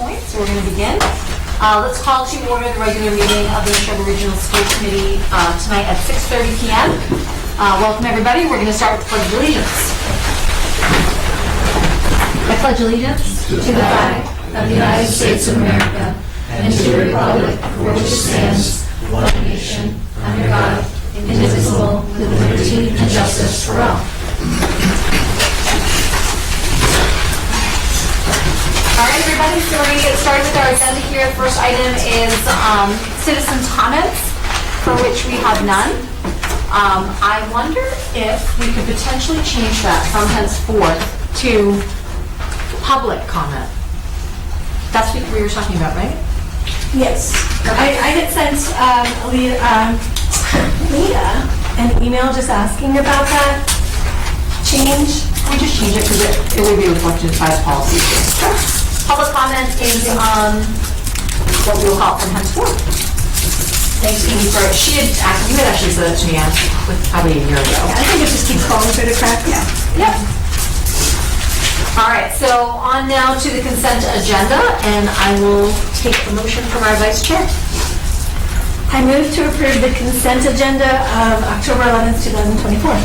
point, so we're going to begin. Let's call to order the regular meeting of the Neshoba Regional School Committee tonight at 6:30 p.m. Welcome everybody. We're going to start with the Pledge of Allegiance. I pledge allegiance to the flag of the United States of America and to the republic for which it stands, one nation, under God, indivisible, with liberty and justice for all. All right, everybody, so we're going to get started with our agenda here. The first item is citizens' comments, for which we have none. I wonder if we could potentially change that from henceforth to public comment. That's what we were talking about, right? Yes. I had sent Leah an email just asking about that change. We just change it because it will be reflected by the policy. Public comment is what we will call from henceforth. Thanks, Amy, for you had actually said that to me probably a year ago. Yeah, I think it just keeps falling through the cracks. Yeah. Yep. All right, so on now to the consent agenda, and I will take the motion from our vice chair. I move to approve the consent agenda of October 11th, 2024. Do I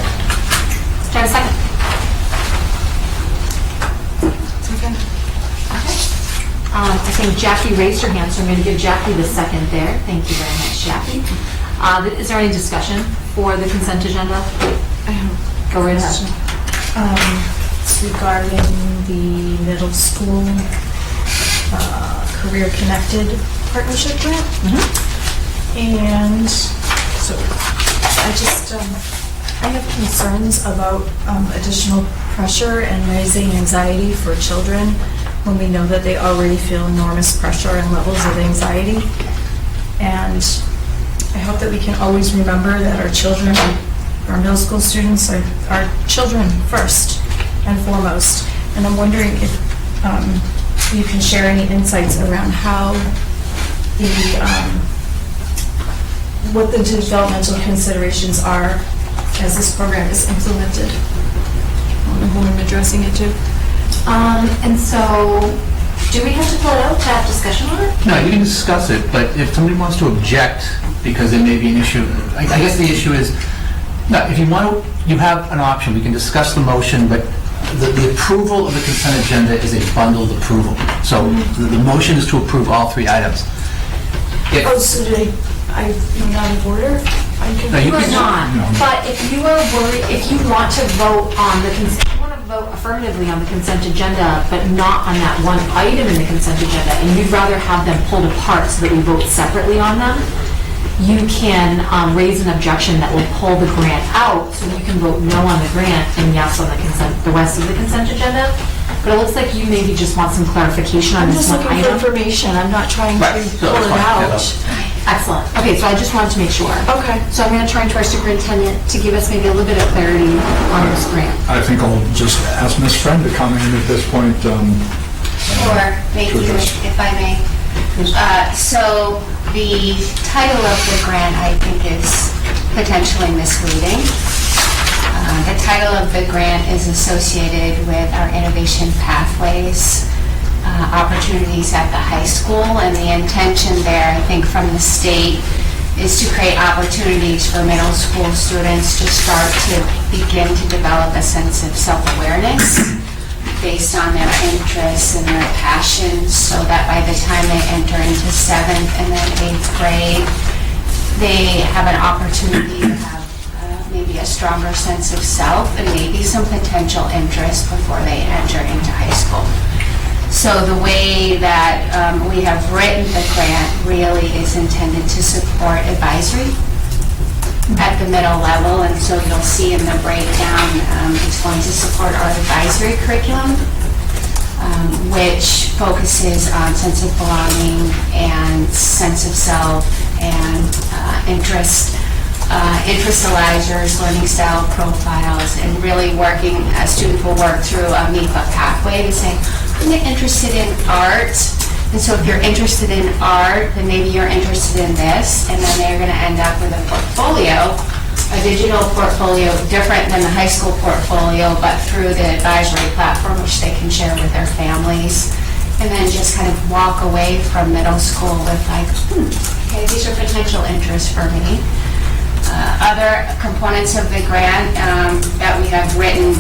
have a second? Okay. I think Jackie raised her hand, so I'm going to give Jackie the second there. Thank you very much, Jackie. Is there any discussion for the consent agenda? I have Go right ahead. It's regarding the middle school Career Connected Partnership Grant. And so I have concerns about additional pressure and raising anxiety for children when we know that they already feel enormous pressure and levels of anxiety. And I hope that we can always remember that our children, our middle school students, are our children first and foremost. And I'm wondering if you can share any insights around how what the developmental considerations are as this program is implemented. I don't know who I'm addressing it to. And so, do we have to pull it out to have discussion on it? No, you can discuss it, but if somebody wants to object because there may be an issue, I guess the issue is, no, if you want to, you have an option. We can discuss the motion, but the approval of the consent agenda is a bundled approval. So the motion is to approve all three items. So did I'm out of order? No, You are not. No. But if you are worried, if you want to vote on the consent, you want to vote affirmatively on the consent agenda, but not on that one item in the consent agenda, and you'd rather have them pulled apart so that we vote separately on them, you can raise an objection that will pull the grant out, so you can vote no on the grant and yes on the rest of the consent agenda. But it looks like you maybe just want some clarification on I'm this just one looking for item. information. I'm not trying to So pull it fine, out. Excellent. Okay, so I just wanted to make sure. Okay. So I'm going to turn to our superintendent to give us maybe a little bit of clarity on this grant. I think I'll just ask Ms. Friend to comment at this point. Sure, thank you, if I may. So the title of the grant, I think, is potentially misleading. The title of the grant is associated with our innovation pathways opportunities at the high school, and the intention there, I think, from the state is to create opportunities for middle school students to start to begin to develop a sense of self-awareness based on their interests and their passions, so that by the time they enter into 7th and then 8th grade, they have an opportunity to have maybe a stronger sense of self and maybe some potential interest before they enter into high school. So the way that we have written the grant really is intended to support advisory at the middle level, and so you'll see in the breakdown, it's going to support our advisory curriculum, which focuses on sense of belonging and sense of self and interestalizers, learning style profiles, and really working, students will work through a MIPA pathway to say, I'm interested in art, and so if you're interested in art, then maybe you're interested in this, and then they're going to end up with a portfolio, a digital portfolio different than the high school portfolio, but through the advisory platform, which they can share with their families and then just kind of walk away from middle school with like, okay, these are potential interests for me. Other components of the grant that we have written,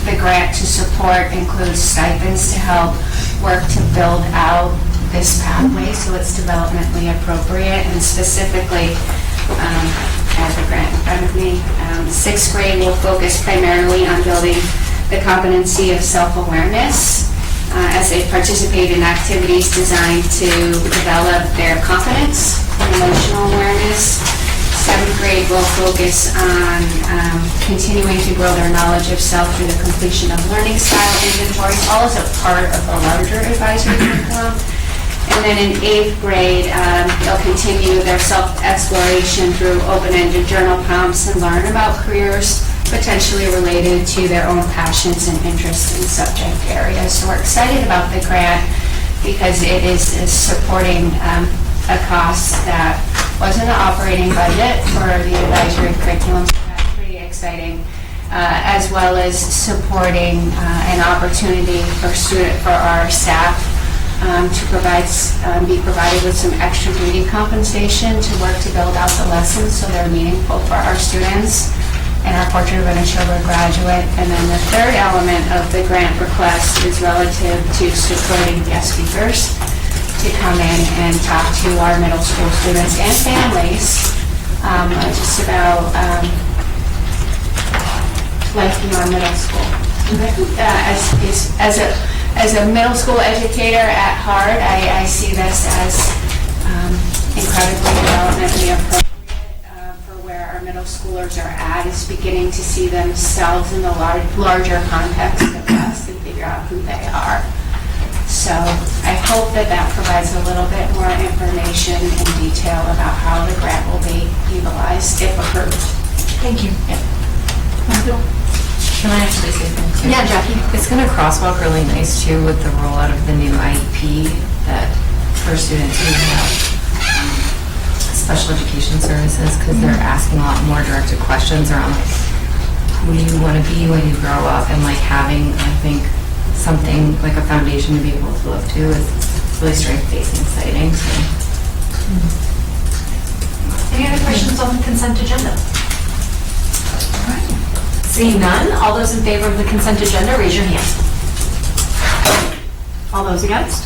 the grant to support includes stipends to help work to build out this pathway so it's developmentally appropriate, and specifically, I have the grant in front of me. 6th grade will focus primarily on building the competency of self-awareness as they participate in activities designed to develop their confidence and emotional awareness. 7th grade will focus on continuing to grow their knowledge of self through the completion of learning style inventories, all as a part of a larger advisory curriculum. And then in 8th grade, they'll continue their self-exploration through open-ended journal prompts and learn about careers potentially related to their own passions and interests in subject areas. So we're excited about the grant because it is supporting a cost that wasn't an operating budget for the advisory curriculum, so that's pretty exciting, as well as supporting an opportunity for our staff to be provided with some extra duty compensation to work to build out the lessons so they're meaningful for our students and our portrait of a children graduate. And then the third element of the grant request is relative to supporting guest speakers to come in and talk to our middle school students and families just about life beyond middle school. As a middle school educator at heart, I see this as incredibly developmentally appropriate for where our middle schoolers are at, is beginning to see themselves in the larger context of us and figure out who they are. So I hope that provides a little bit more information and detail about how the grant will be utilized if approved. Thank you. Can I actually say something? Yeah, Jackie. It's going to crosswalk really nice too with the rollout of the new IEP that for students who have special education services, because they're asking a lot more directed questions around like, who do you want to be when you grow up, and like having, I think, something like a foundation to be able to look to is really strength-based and exciting. So. Any other questions on the consent agenda? Seeing none, all those in favor of the consent agenda, raise your hand. All those against?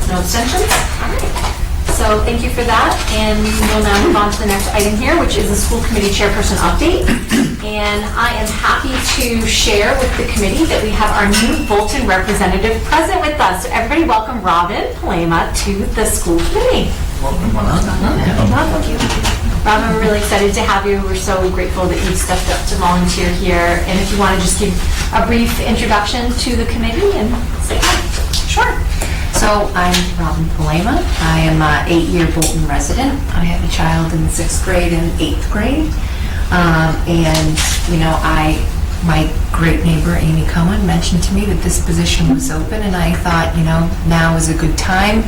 No abstentions? All right. So thank you for that, and we'll now move on to the next item here, which is the school committee chairperson update. And I am happy to share with the committee that we have our new Bolton representative present with us. So everybody welcome Robin Palema to the school committee. Welcome. Robin, we're really excited to have you. We're so grateful that you stepped up to volunteer here. And if you want to just give a brief introduction to the committee and say hi. Sure. So I'm Robin Palema. I am an 8-year Bolton resident. I have a child in 6th grade and 8th grade. And, you know, my great neighbor, Amy Cohen, mentioned to me that this position was open, and I thought, you know, now is a good time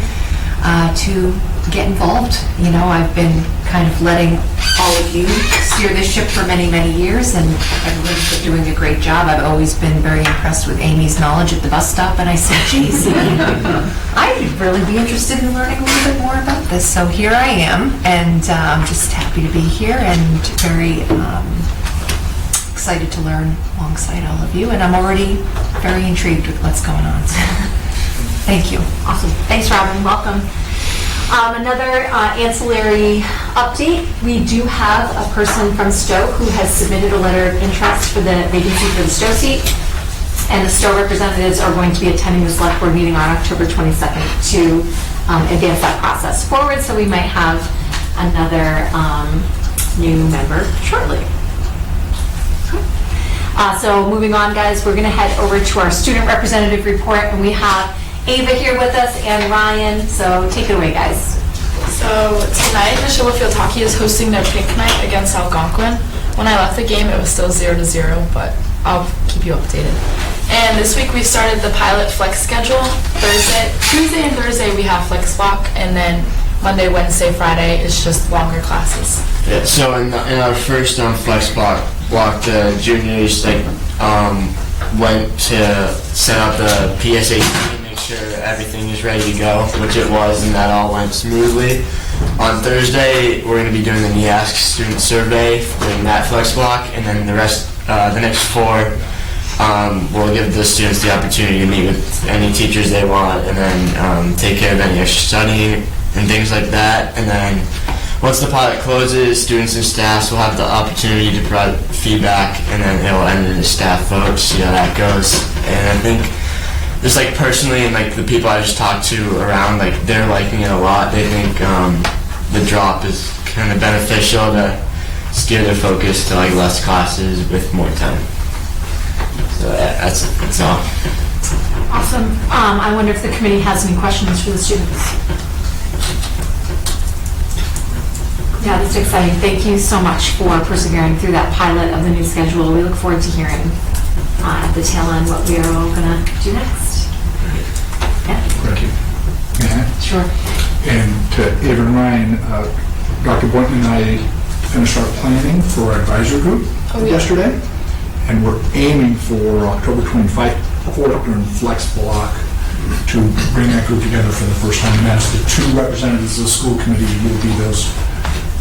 to get involved. You know, I've been kind of letting all of you steer this ship for many, many years, and everyone's been doing a great job. I've always been very impressed with Amy's knowledge at the bus stop, and I said, geez, I'd really be interested in learning a little bit more about this. So here I am, and I'm just happy to be here and very excited to learn alongside all of you, and I'm already very intrigued with what's going on. So thank you. Awesome. Thanks, Robin. Welcome. Another ancillary update. We do have a person from Stowe who has submitted a letter of interest for the vacancy for the Stowe seat. And the Stowe representatives are going to be attending the select board meeting on October 22nd to advance that process forward. So we might have another new member shortly. So moving on, guys, we're going to head over to our student representative report, and we have Ava here with us and Ryan, so take it away, guys. So tonight, Neshoba Field Hockey is hosting their pink night against Algonquin. When I left the game, it was still 0-0, but I'll keep you updated. And this week we started the pilot flex schedule. Tuesday and Thursday we have flex block, and then Monday, Wednesday, Friday is just longer classes. Yeah, so in our first flex block, the juniors went to set up the PSAT, make sure everything is ready to go, which it was, and that all went smoothly. On Thursday, we're going to be doing the NEASC student survey, doing that flex block, and then the next 4, we'll give the students the opportunity to meet with any teachers they want, and then take care of any extra studying and things like that. And then once the pilot closes, students and staffs will have the opportunity to provide feedback, and then it will end in a staff vote, see how that goes. And I think just like personally, and like the people I just talked to around, like they're liking it a lot. They think the drop is kind of beneficial to steer their focus to like less classes with more time. So that's all. Awesome. I wonder if the committee has any questions for the students. Yeah, that's exciting. Thank you so much for persevering through that pilot of the new schedule. We look forward to hearing at the tail end what we are all going to do next. Yeah. Thank you. Yeah. Sure. And to Ava and Ryan, Dr. Boynton and I finished our planning for our advisory group yesterday, and we're aiming for October 25th during Flex Block to bring that group together for the first time. And as the 2 representatives of the school committee, will be those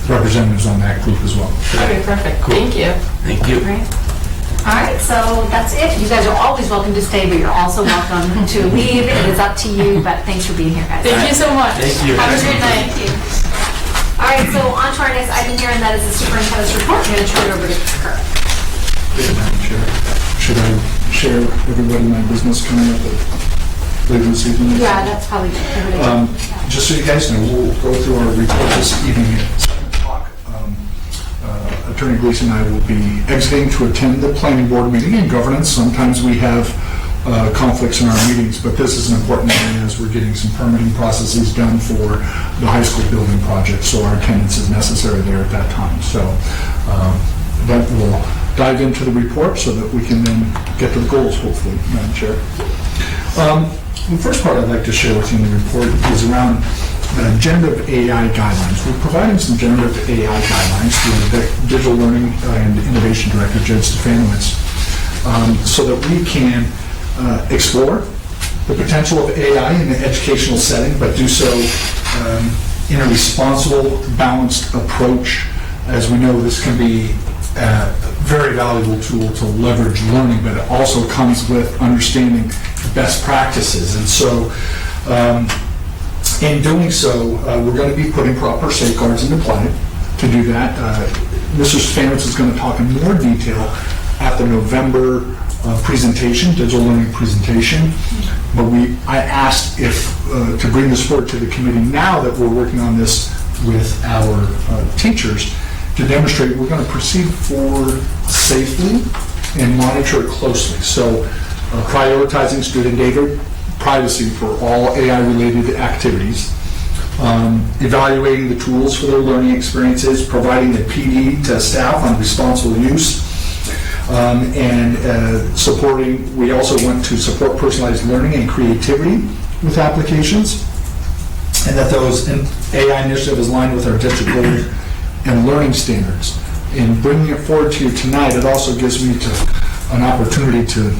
representatives on that group as well. Okay, perfect. Cool. Thank you. Thank you. Great. All right, so that's it. You guys are always welcome to stay, but you're also welcome to leave. It is up to you, but thanks for being here, guys. Thank you so much. Thank you. Have a great night. All right, so on to our next item here, and that is the superintendent's report. I'm going to turn it over to Kirk. Madam Chair, should I share everybody my business coming up later this evening? Yeah, that's probably good. Just so you guys know, we'll go through our report this evening at 7 o'clock. Attorney Gleason and I will be exiting to attend the planning board meeting and governance. Sometimes we have conflicts in our meetings, but this is an important meeting as we're getting some permitting processes done for the high school building project, so our attendance is necessary there at that time. So, but we'll dive into the report so that we can then get to the goals, hopefully, Madam Chair. The first part I'd like to share with you in the report is around generative AI guidelines. We're providing some generative AI guidelines through the Digital Learning and Innovation Director, Judge Stefanowicz, so that we can explore the potential of AI in the educational setting, but do so in a responsible, balanced approach. As we know, this can be a very valuable tool to leverage learning, but it also comes with understanding best practices. And so, in doing so, we're going to be putting proper safeguards into play to do that. Mr. Stefanowicz is going to talk in more detail at the November presentation, digital learning presentation. But I asked if to bring this forward to the committee now that we're working on this with our teachers to demonstrate we're going to proceed forward safely and monitor it closely. So prioritizing student data privacy for all AI-related activities, evaluating the tools for their learning experiences, providing the PD to staff on responsible use, and supporting, we also want to support personalized learning and creativity with applications, and that those AI initiative is aligned with our district goals and learning standards. In bringing it forward to you tonight, it also gives me an opportunity to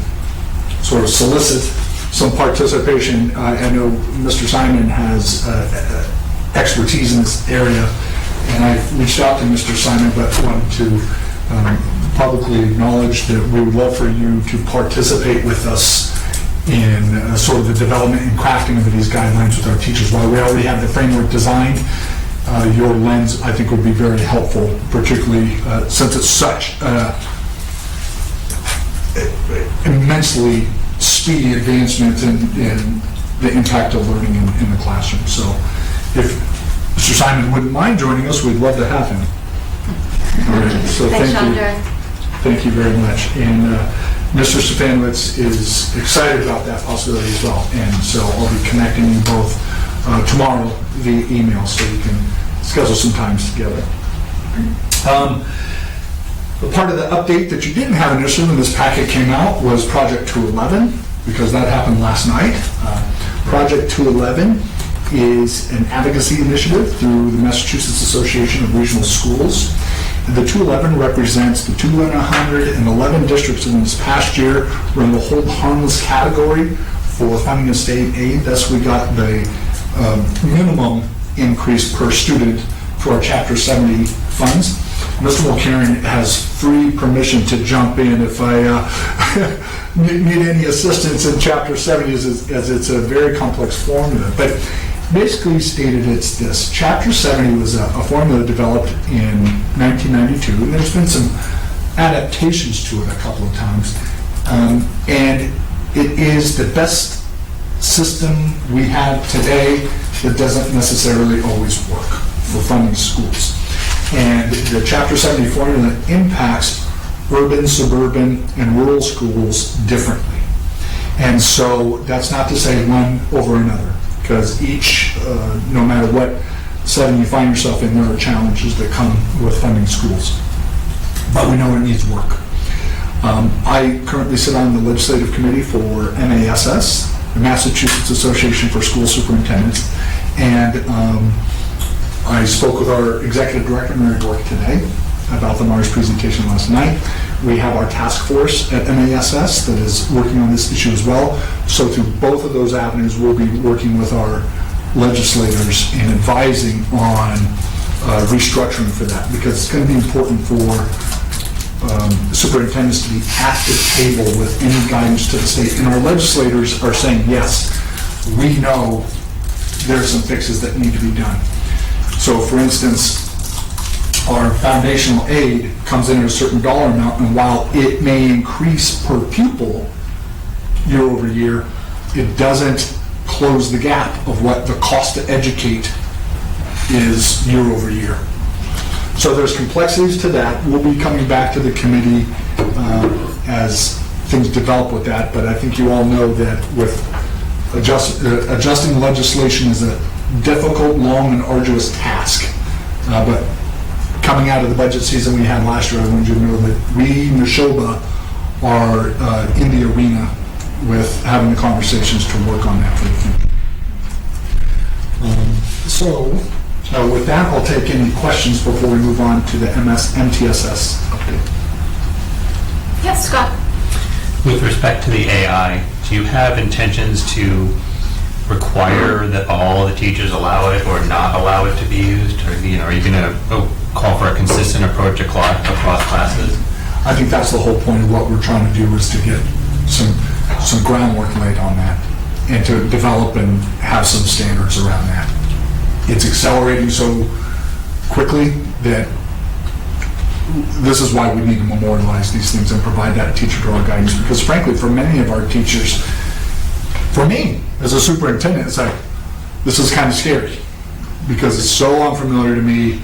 sort of solicit some participation. I know Mr. Simon has expertise in this area, and I reached out to Mr. Simon, but wanted to publicly acknowledge that we would love for you to participate with us in sort of the development and crafting of these guidelines with our teachers. While we already have the framework designed, your lens, I think, would be very helpful, particularly since it's such immensely speedy advancement in the impact of learning in the classroom. So if Mr. Simon wouldn't mind joining us, we'd love to have him. All right, so thank you. Thank you very much. And Mr. Stefanowicz is excited about that possibility as well. And so I'll be connecting you both tomorrow via email so you can schedule some times together. The part of the update that you didn't have initially when this packet came out was Project 211, because that happened last night. Project 211 is an advocacy initiative through the Massachusetts Association of Regional Schools. The 211 represents the 211 districts in this past year were in the hold harmless category for funding of state aid. Thus, we got the minimum increase per student to our Chapter 70 funds. Mr. Mulcairn has free permission to jump in if I need any assistance in Chapter 70 as it's a very complex formula. But basically stated it's this. Chapter 70 was a formula developed in 1992, and there's been some adaptations to it a couple of times. And it is the best system we have today that doesn't necessarily always work for funding schools. And the Chapter 70 formula impacts urban, suburban, and rural schools differently. And so that's not to say one over another, because each, no matter what setting you find yourself in, there are challenges that come with funding schools. But we know it needs work. I currently sit on the legislative committee for NASS, the Massachusetts Association for School Superintendents, and I spoke with our executive director, Mary Bork, today about the Mars presentation last night. We have our task force at MASS that is working on this issue as well. So through both of those avenues, we'll be working with our legislators and advising on restructuring for that, because it's going to be important for superintendents to be at the table with any guidance to the state. And our legislators are saying, yes, we know there are some fixes that need to be done. So for instance, our foundational aid comes in at a certain dollar amount, and while it may increase per pupil year over year, it doesn't close the gap of what the cost to educate is year over year. So there's complexities to that. We'll be coming back to the committee as things develop with that, but I think you all know that with adjusting legislation is a difficult, long, and arduous task. But coming out of the budget season we had last year, I wanted you to know that we, Neshoba, are in the arena with having the conversations to work on that for the future. So with that, I'll take any questions before we move on to the MTSS update. Yes, Scott? With respect to the AI, do you have intentions to require that all the teachers allow it or not allow it to be used? Or, are you going to call for a consistent approach across classes? I think that's the whole point of what we're trying to do, is to get some groundwork laid on that and to develop and have some standards around that. It's accelerating so quickly that this is why we need to memorialize these things and provide that teacher-to-our guidance, because frankly, for many of our teachers, for me, as a superintendent, it's like, this is kind of scary because it's so unfamiliar to me.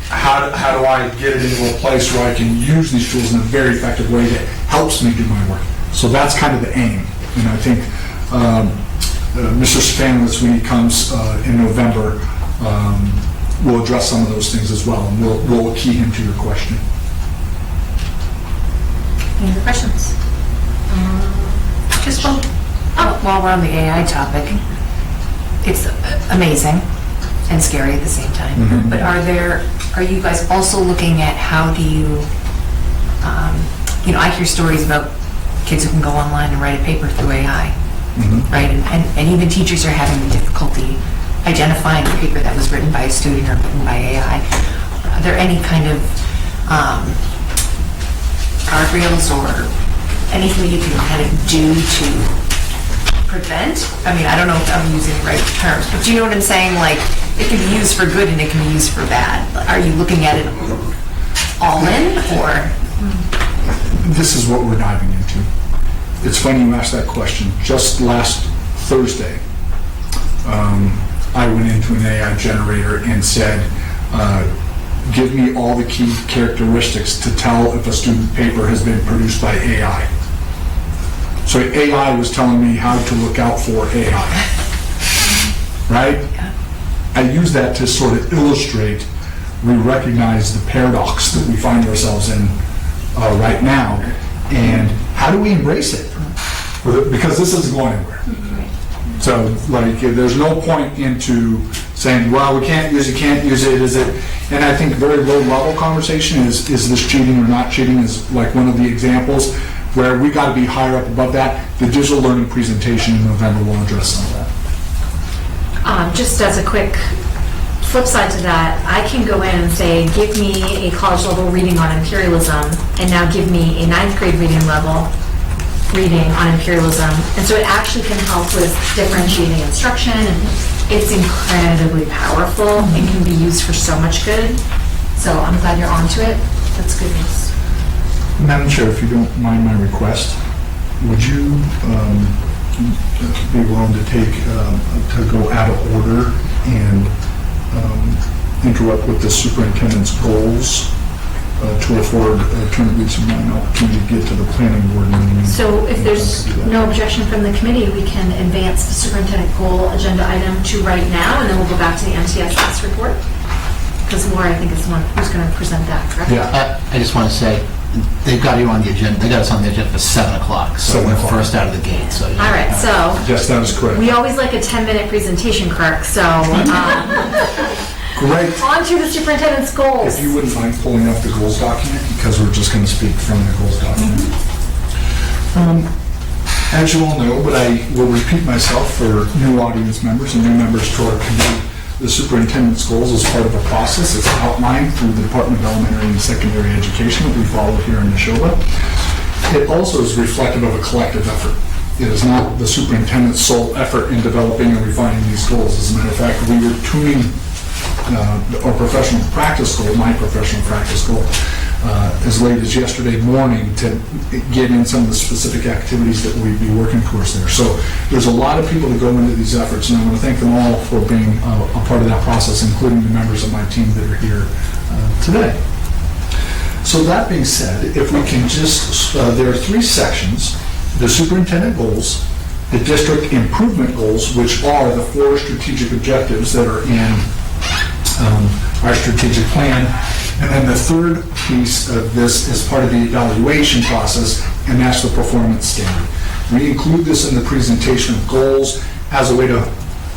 How do I get it into a place where I can use these tools in a very effective way that helps me do my work? So that's kind of the aim. And I think Mr. Stefanowitz, when he comes in November, will address some of those things as well, and we'll key him to your question. Any other questions? Just while we're on the AI topic, it's amazing and scary at the same time. Mm-hmm. But are you guys also looking at how do you, I hear stories about kids who can go online and write a paper through AI, Mm-hmm. right? And even teachers are having difficulty identifying a paper that was written by a student or written by AI. Are there any kind of guardrails or anything you can kind of do to prevent? I mean, I don't know if I'm using the right terms, but do you know what I'm saying? Like, it can be used for good and it can be used for bad. Are you looking at it all in, or? This is what we're diving into. It's funny you asked that question. Just last Thursday, I went into an AI generator and said, give me all the key characteristics to tell if a student paper has been produced by AI. So AI was telling me how to look out for AI, right? I use that to sort of illustrate, we recognize the paradox that we find ourselves in right now, and how do we embrace it? Because this isn't going anywhere. So, like, there's no point into saying, well, we can't use it, is it? And I think very low level conversation is this cheating or not cheating is like one of the examples where we got to be higher up above that. The digital learning presentation in November will address some of that. Just as a quick flip side to that, I can go in and say, give me a college level reading on imperialism, and now give me a 9th grade reading on imperialism. And so it actually can help with differentiating instruction, and it's incredibly powerful and can be used for so much good. So I'm glad you're onto it. That's good news. Madam Chair, if you don't mind my request, would you be willing to to go out of order and interrupt with the superintendent's goals to afford Attorney Leeds an opportunity to get to the planning board meeting? So if there's no objection from the committee, we can advance the superintendent goal agenda item to right now, and then we'll go back to the MTSS report. Because Laura, I think, is the one who's going to present that, correct? Yeah. I just want to say, they've got you on the agenda, they got us on the agenda for 7 o'clock, so 7 we're o'clock. first out of the gate, so. All right, so Yes, that is correct. we always like a 10-minute presentation, Kirk, so Great. on to the superintendent's goals. If you wouldn't mind pulling up the goals document, because we're just going to speak from the goals document. As you all know, but I will repeat myself for new audience members and new members to our committee, the superintendent's goals is part of a process. It's outlined through the Department of Elementary and Secondary Education that we follow here in Neshoba. It also is reflective of a collective effort. It is not the superintendent's sole effort in developing and refining these goals. As a matter of fact, we were tuning our professional practice goal, my professional practice goal, as late as yesterday morning to get in some of the specific activities that we'd be working towards there. So there's a lot of people that go into these efforts, and I want to thank them all for being a part of that process, including the members of my team that are here today. So that being said, if we can just, there are 3 sections: the superintendent goals, the district improvement goals, which are the 4 strategic objectives that are in our strategic plan. And then the third piece of this is part of the evaluation process, and that's the performance standard. We include this in the presentation of goals as a way to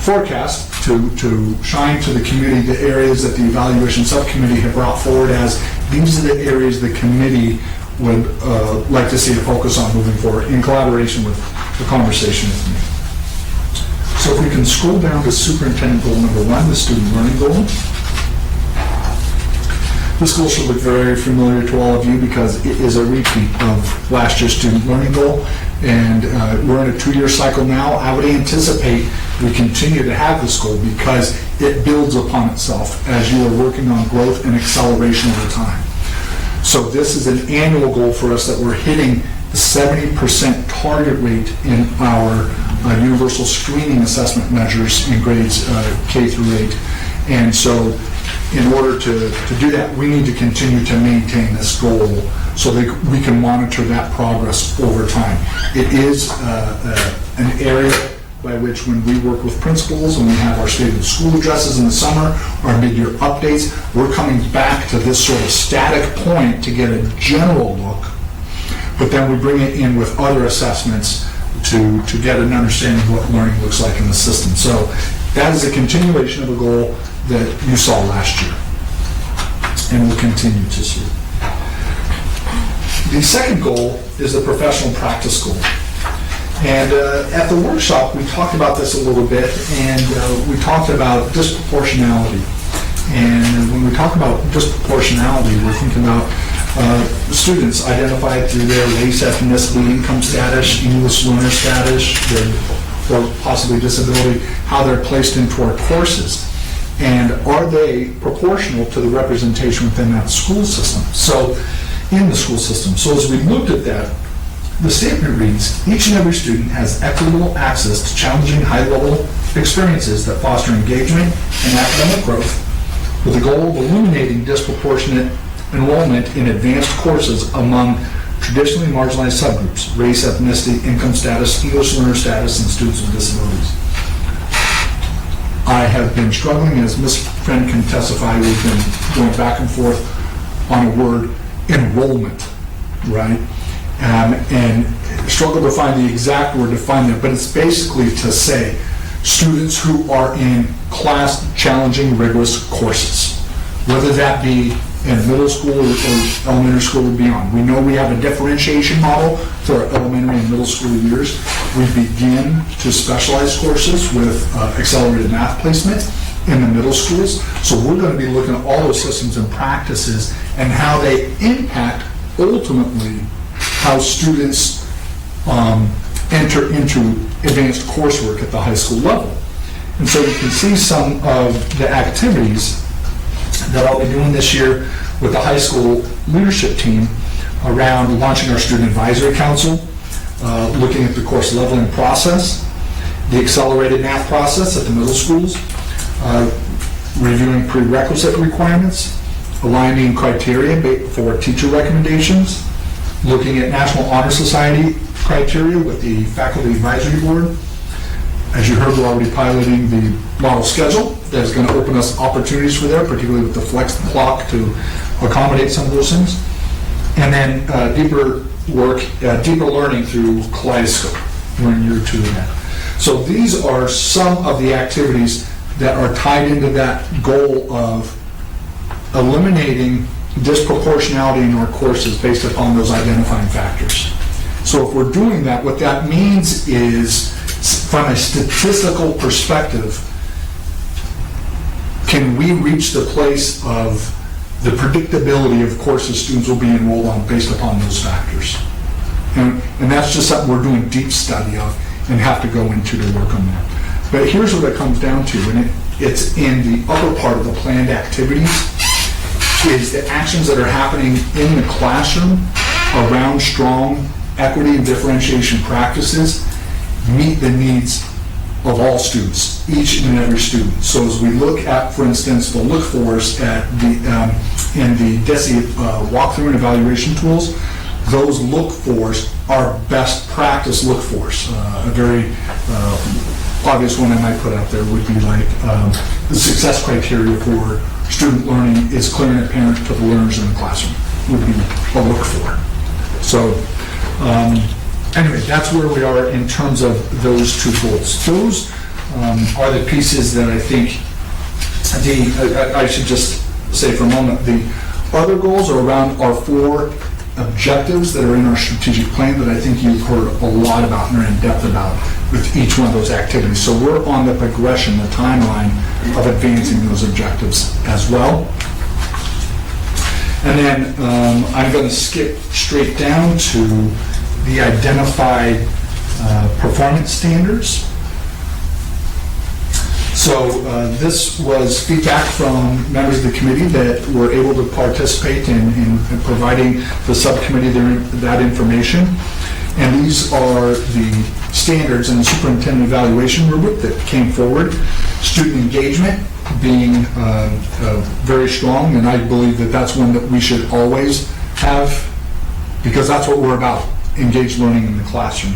forecast, to shine to the committee the areas that the evaluation subcommittee have brought forward as these are the areas the committee would like to see a focus on moving forward in collaboration with the conversation with me. So if we can scroll down to superintendent goal number 1, the student learning goal. This goal should look very familiar to all of you because it is a repeat of last year's student learning goal, and we're in a 2-year cycle now. I would anticipate we continue to have this goal because it builds upon itself as you are working on growth and acceleration over time. So this is an annual goal for us that we're hitting the 70% target rate in our universal screening assessment measures in grades K through 8. And so in order to do that, we need to continue to maintain this goal so that we can monitor that progress over time. It is an area by which when we work with principals and we have our state of the school addresses in the summer, our mid-year updates, we're coming back to this sort of static point to get a general look, but then we bring it in with other assessments to get an understanding of what learning looks like in the system. So that is a continuation of a goal that you saw last year and will continue to see. The second goal is the professional practice goal. And at the workshop, we talked about this a little bit, and we talked about disproportionality. And when we talk about disproportionality, we're thinking about students identified through their race, ethnicity, income status, English learner status, or possibly disability, how they're placed into our courses. And are they proportional to the representation within that school system? So, in the school system. So as we looked at that, the statement reads, each and every student has equitable access to challenging high-level experiences that foster engagement and academic growth with the goal of eliminating disproportionate enrollment in advanced courses among traditionally marginalized subgroups, race, ethnicity, income status, English learner status, and students with disabilities. I have been struggling, as Ms. Friend can testify, we've been going back and forth on a word, enrollment, right? And struggle to find the exact word to find that, but it's basically to say students who are in class challenging, rigorous courses, whether that be in middle school or elementary school or beyond. We know we have a differentiation model for our elementary and middle school years. We begin to specialize courses with accelerated math placement in the middle schools. So we're going to be looking at all those systems and practices and how they impact ultimately how students enter into advanced coursework at the high school level. And so you can see some of the activities that I'll be doing this year with the high school leadership team around launching our Student Advisory Council, looking at the course leveling process, the accelerated math process at the middle schools, reviewing prerequisite requirements, aligning criteria for teacher recommendations, looking at National Honor Society criteria with the Faculty Advisory Board. As you heard, we're already piloting the model schedule that is going to open us opportunities for there, particularly with the flex block to accommodate some of those things. And then deeper learning through Kaleidoscope. We're in year 2 of that. So these are some of the activities that are tied into that goal of eliminating disproportionality in our courses based upon those identifying factors. So if we're doing that, what that means is, from a statistical perspective, can we reach the place of the predictability of courses students will be enrolled on based upon those factors? And that's just something we're doing deep study of and have to go into to work on that. But here's what it comes down to, and it's in the upper part of the planned activities, is the actions that are happening in the classroom around strong equity and differentiation practices meet the needs of all students, each and every student. So as we look at, for instance, the look-fors at in the DESE walkthrough and evaluation tools, those look-fors are best practice look-fors. A very obvious one I might put out there would be like the success criteria for student learning is clear and apparent to the learners in the classroom, would be a look-for. So anyway, that's where we are in terms of those 2 goals. Those are the pieces that I think I should just say for a moment, the other goals are around our 4 objectives that are in our strategic plan that I think you've heard a lot about and are in depth about with each one of those activities. So we're on the progression, the timeline of advancing those objectives as well. And then I'm going to skip straight down to the identified performance standards. So this was feedback from members of the committee that were able to participate in providing the subcommittee that information. And these are the standards in the superintendent evaluation rubric that came forward. Student engagement being very strong, and I believe that that's one that we should always have, because that's what we're about, engaged learning in the classroom.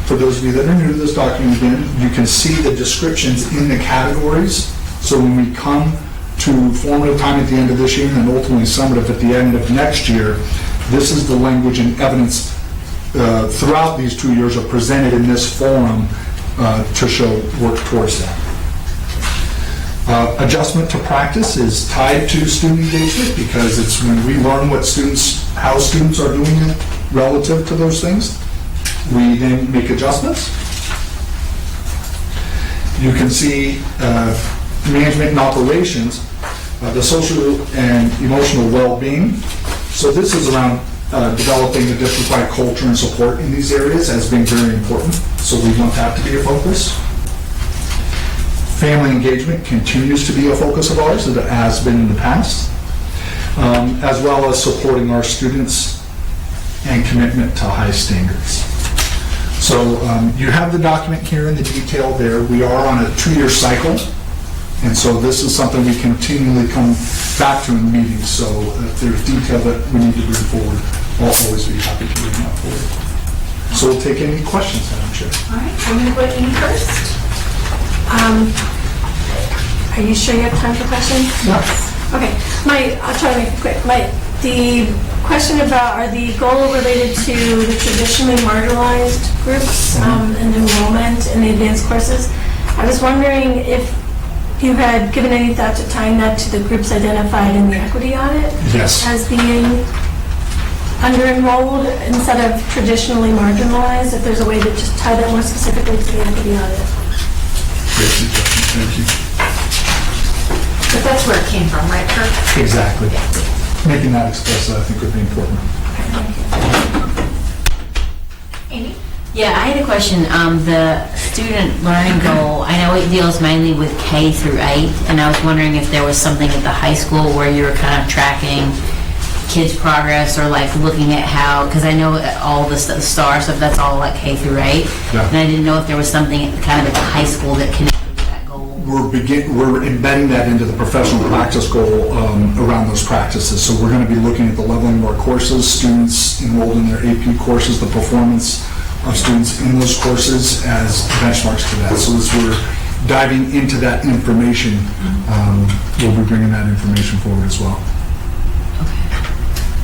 For those of you that are new to this document again, you can see the descriptions in the categories. So when we come to formative time at the end of this year and then ultimately summative at the end of next year, this is the language and evidence throughout these 2 years are presented in this forum to show work towards that. Adjustment to practice is tied to student engagement because it's when we learn how students are doing it relative to those things. We then make adjustments. You can see management and operations, the social and emotional well-being. So this is around developing the district-wide culture and support in these areas as being very important. So we want that to be a focus. Family engagement continues to be a focus of ours, as it has been in the past, as well as supporting our students and commitment to high standards. So you have the document here in the detail there. We are on a 2-year cycle, and so this is something we continually come back to in meetings. So if there's detail that we need to bring forward, I'll always be happy to bring that forward. So we'll take any questions, Madam Chair. All right, I'm going to go to Amy first. Are you sure you have time for questions? Yes. Okay, I'll try to make it quick. The question about, are the goal related to the traditionally marginalized groups and enrollment in the advanced courses? I was wondering if you had given any thought to tying that to the groups identified in the equity audit Yes. as being under-enrolled instead of traditionally marginalized, if there's a way to just tie that more specifically to the equity audit? Great suggestion, thank you. But that's where it came from, right, Kirk? Exactly. Making that explicit, I think, would be important. Amy? Yeah, I had a question. The student learning goal, I know it deals mainly with K through 8, and I was wondering if there was something at the high school where you were kind of tracking kids' progress or like looking at how, because I know all the star stuff, that's all like K through 8. Yeah. And I didn't know if there was something kind of at the high school that connected to that goal. We're embedding that into the professional practice goal around those practices. So we're going to be looking at the leveling of our courses, students enrolled in their AP courses, the performance of students in those courses as benchmarks to that. So as we're diving into that information, we'll be bringing that information forward as well.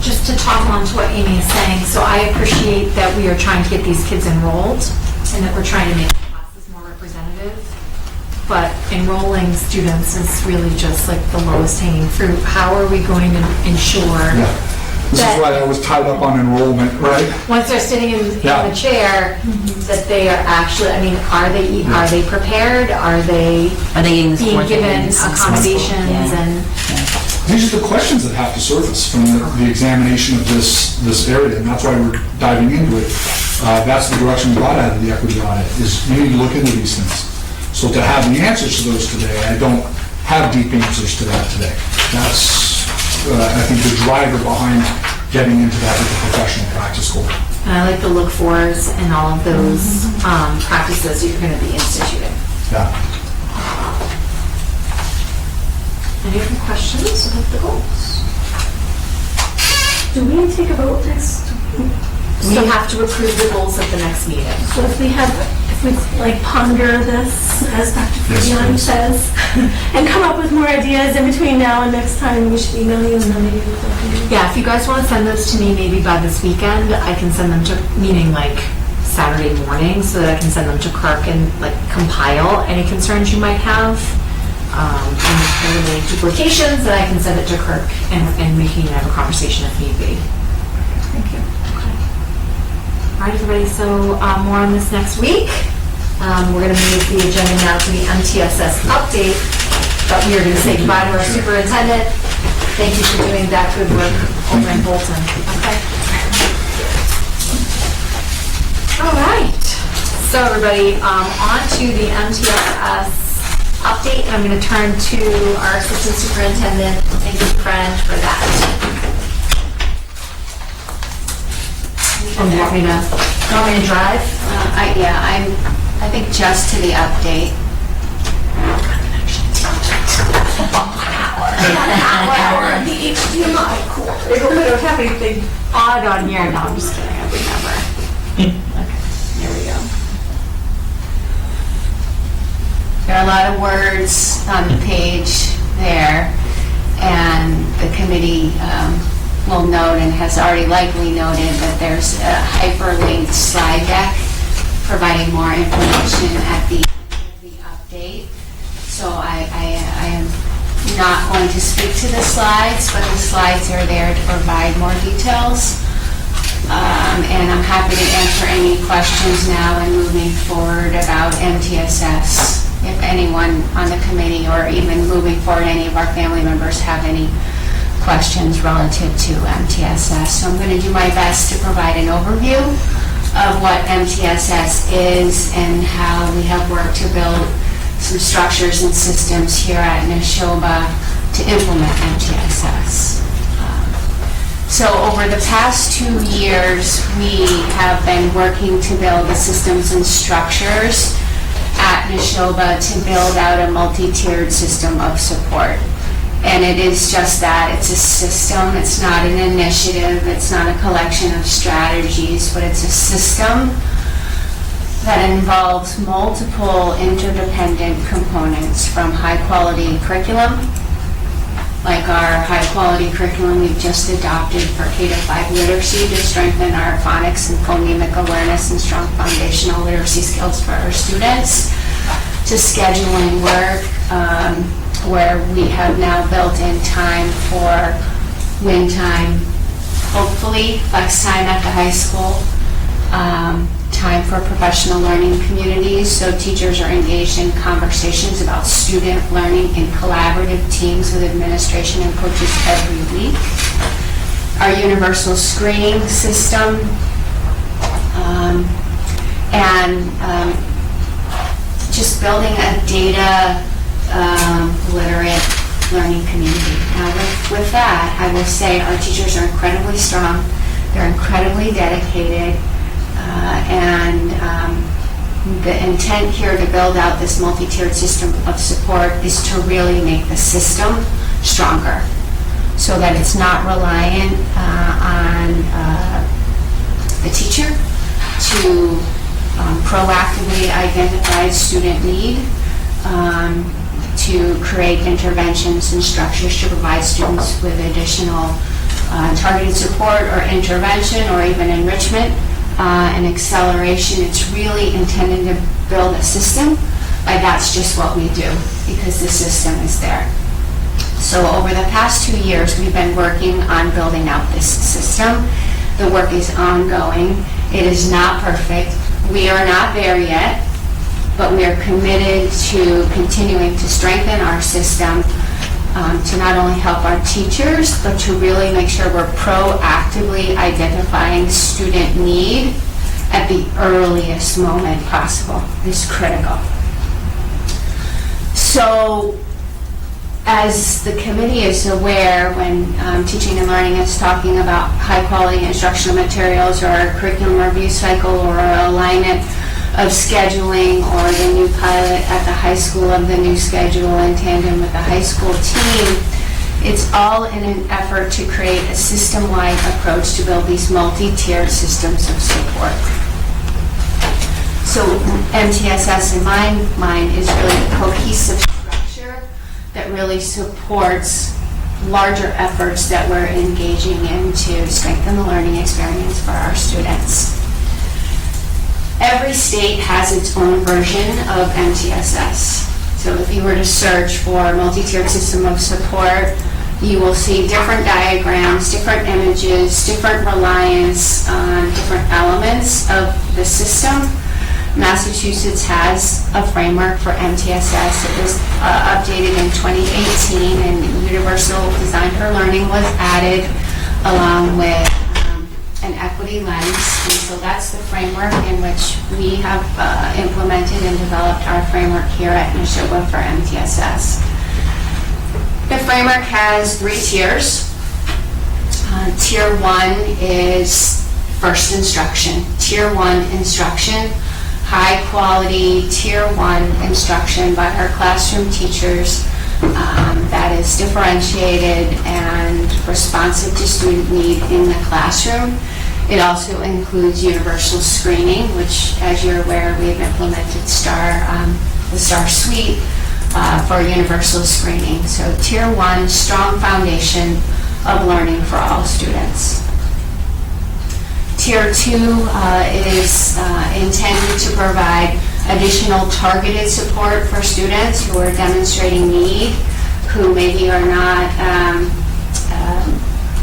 Just to talk on to what Amy is saying, so I appreciate that we are trying to get these kids enrolled and that we're trying to make the classes more representative. But enrolling students is really just like the lowest hanging fruit. How are we going to ensure Yeah. This is why I was tied up on enrollment, right? once they're sitting in Yeah. the chair, that they are actually, I mean, are they prepared? Are they getting the being support they given need? accommodations Yeah. and? These are the questions that have to surface from the examination of this area, and that's why we're diving into it. That's the direction we got out of the equity audit, is we need to look into these things. So to have the answers to those today, I don't have deep answers to that today. That's, I think, the driver behind getting into that with the professional practice goal. And I like the look-fors and all of those practices you're going to be instituting. Yeah. Any other questions about the goals? Do we take a vote next? We have to approve the goals at the next meeting. So if we like ponder this, as Dr. Yes, Fabian please. says, and come up with more ideas in between now and next time, we should email you and then maybe we can. Yeah, if you guys want to send those to me maybe by this weekend, I can send them to, meaning like Saturday morning, so that I can send them to Kirk and like compile any concerns you might have. And any duplications, that I can send it to Kirk and we can have a conversation if need be. Thank you. All right, everybody, so more on this next week. We're going to move the agenda now to the MTSS update, but we are going to say goodbye to our superintendent. Thank you for doing that good work over in Bolton. Okay. All right. So everybody, on to the MTSS update. I'm going to turn to our assistant superintendent. Thank you, Fred, for that. You want me to drive? I think just to the update. The HDMI cord. We don't have anything odd on here. No, I'm just kidding. I would never. Okay, here we go. There are a lot of words on the page there, and the committee will note and has already likely noted that there's a hyperlinked slide deck providing more information at the end of the update. So I am not going to speak to the slides, but the slides are there to provide more details. And I'm happy to answer any questions now and moving forward about MTSS. If anyone on the committee or even moving forward, any of our family members have any questions relative to MTSS. So I'm going to do my best to provide an overview of what MTSS is and how we have worked to build some structures and systems here at Neshoba to implement MTSS. So over the past 2 years, we have been working to build the systems and structures at Neshoba to build out a multi-tiered system of support. And it is just that, it's a system, it's not an initiative, it's not a collection of strategies, but it's a system that involves multiple interdependent components, from high-quality curriculum, like our high-quality curriculum we've just adopted for K-5 literacy to strengthen our phonics and phonemic awareness and strong foundational literacy skills for our students, to scheduling work, where we have now built in time for win time, hopefully flex time at the high school, time for professional learning communities, so teachers are engaged in conversations about student learning in collaborative teams with administration and coaches every week. Our universal screening system, and just building a data literate learning community. Now with that, I will say our teachers are incredibly strong, they're incredibly dedicated, and the intent here to build out this multi-tiered system of support is to really make the system stronger so that it's not reliant on the teacher to proactively identify student need, to create interventions and structures to provide students with additional targeted support or intervention or even enrichment and acceleration. It's really intended to build a system, and that's just what we do because the system is there. So over the past 2 years, we've been working on building out this system. The work is ongoing. It is not perfect. We are not there yet, but we are committed to continuing to strengthen our system to not only help our teachers, but to really make sure we're proactively identifying student need at the earliest moment possible. It's critical. So, as the committee is aware, when Teaching and Learning is talking about high-quality instructional materials or a curriculum review cycle or alignment of scheduling or the new pilot at the high school of the new schedule in tandem with the high school team, it's all in an effort to create a system-wide approach to build these multi-tiered systems of support. So MTSS, in my mind, is really a cohesive structure that really supports larger efforts that we're engaging in to strengthen the learning experience for our students. Every state has its own version of MTSS. So if you were to search for multi-tiered system of support, you will see different diagrams, different images, different reliance on different elements of the system. Massachusetts has a framework for MTSS. It was updated in 2018, and Universal Design for Learning was added along with an equity lens, and so that's the framework in which we have implemented and developed our framework here at Neshoba for MTSS. The framework has 3 tiers. Tier 1 is first instruction. Tier 1 instruction, high quality Tier 1 instruction by our classroom teachers that is differentiated and responsive to student need in the classroom. It also includes universal screening, which, as you're aware, we have implemented the STAR suite for universal screening. So Tier 1, strong foundation of learning for all students. Tier 2 is intended to provide additional targeted support for students who are demonstrating need, who maybe are not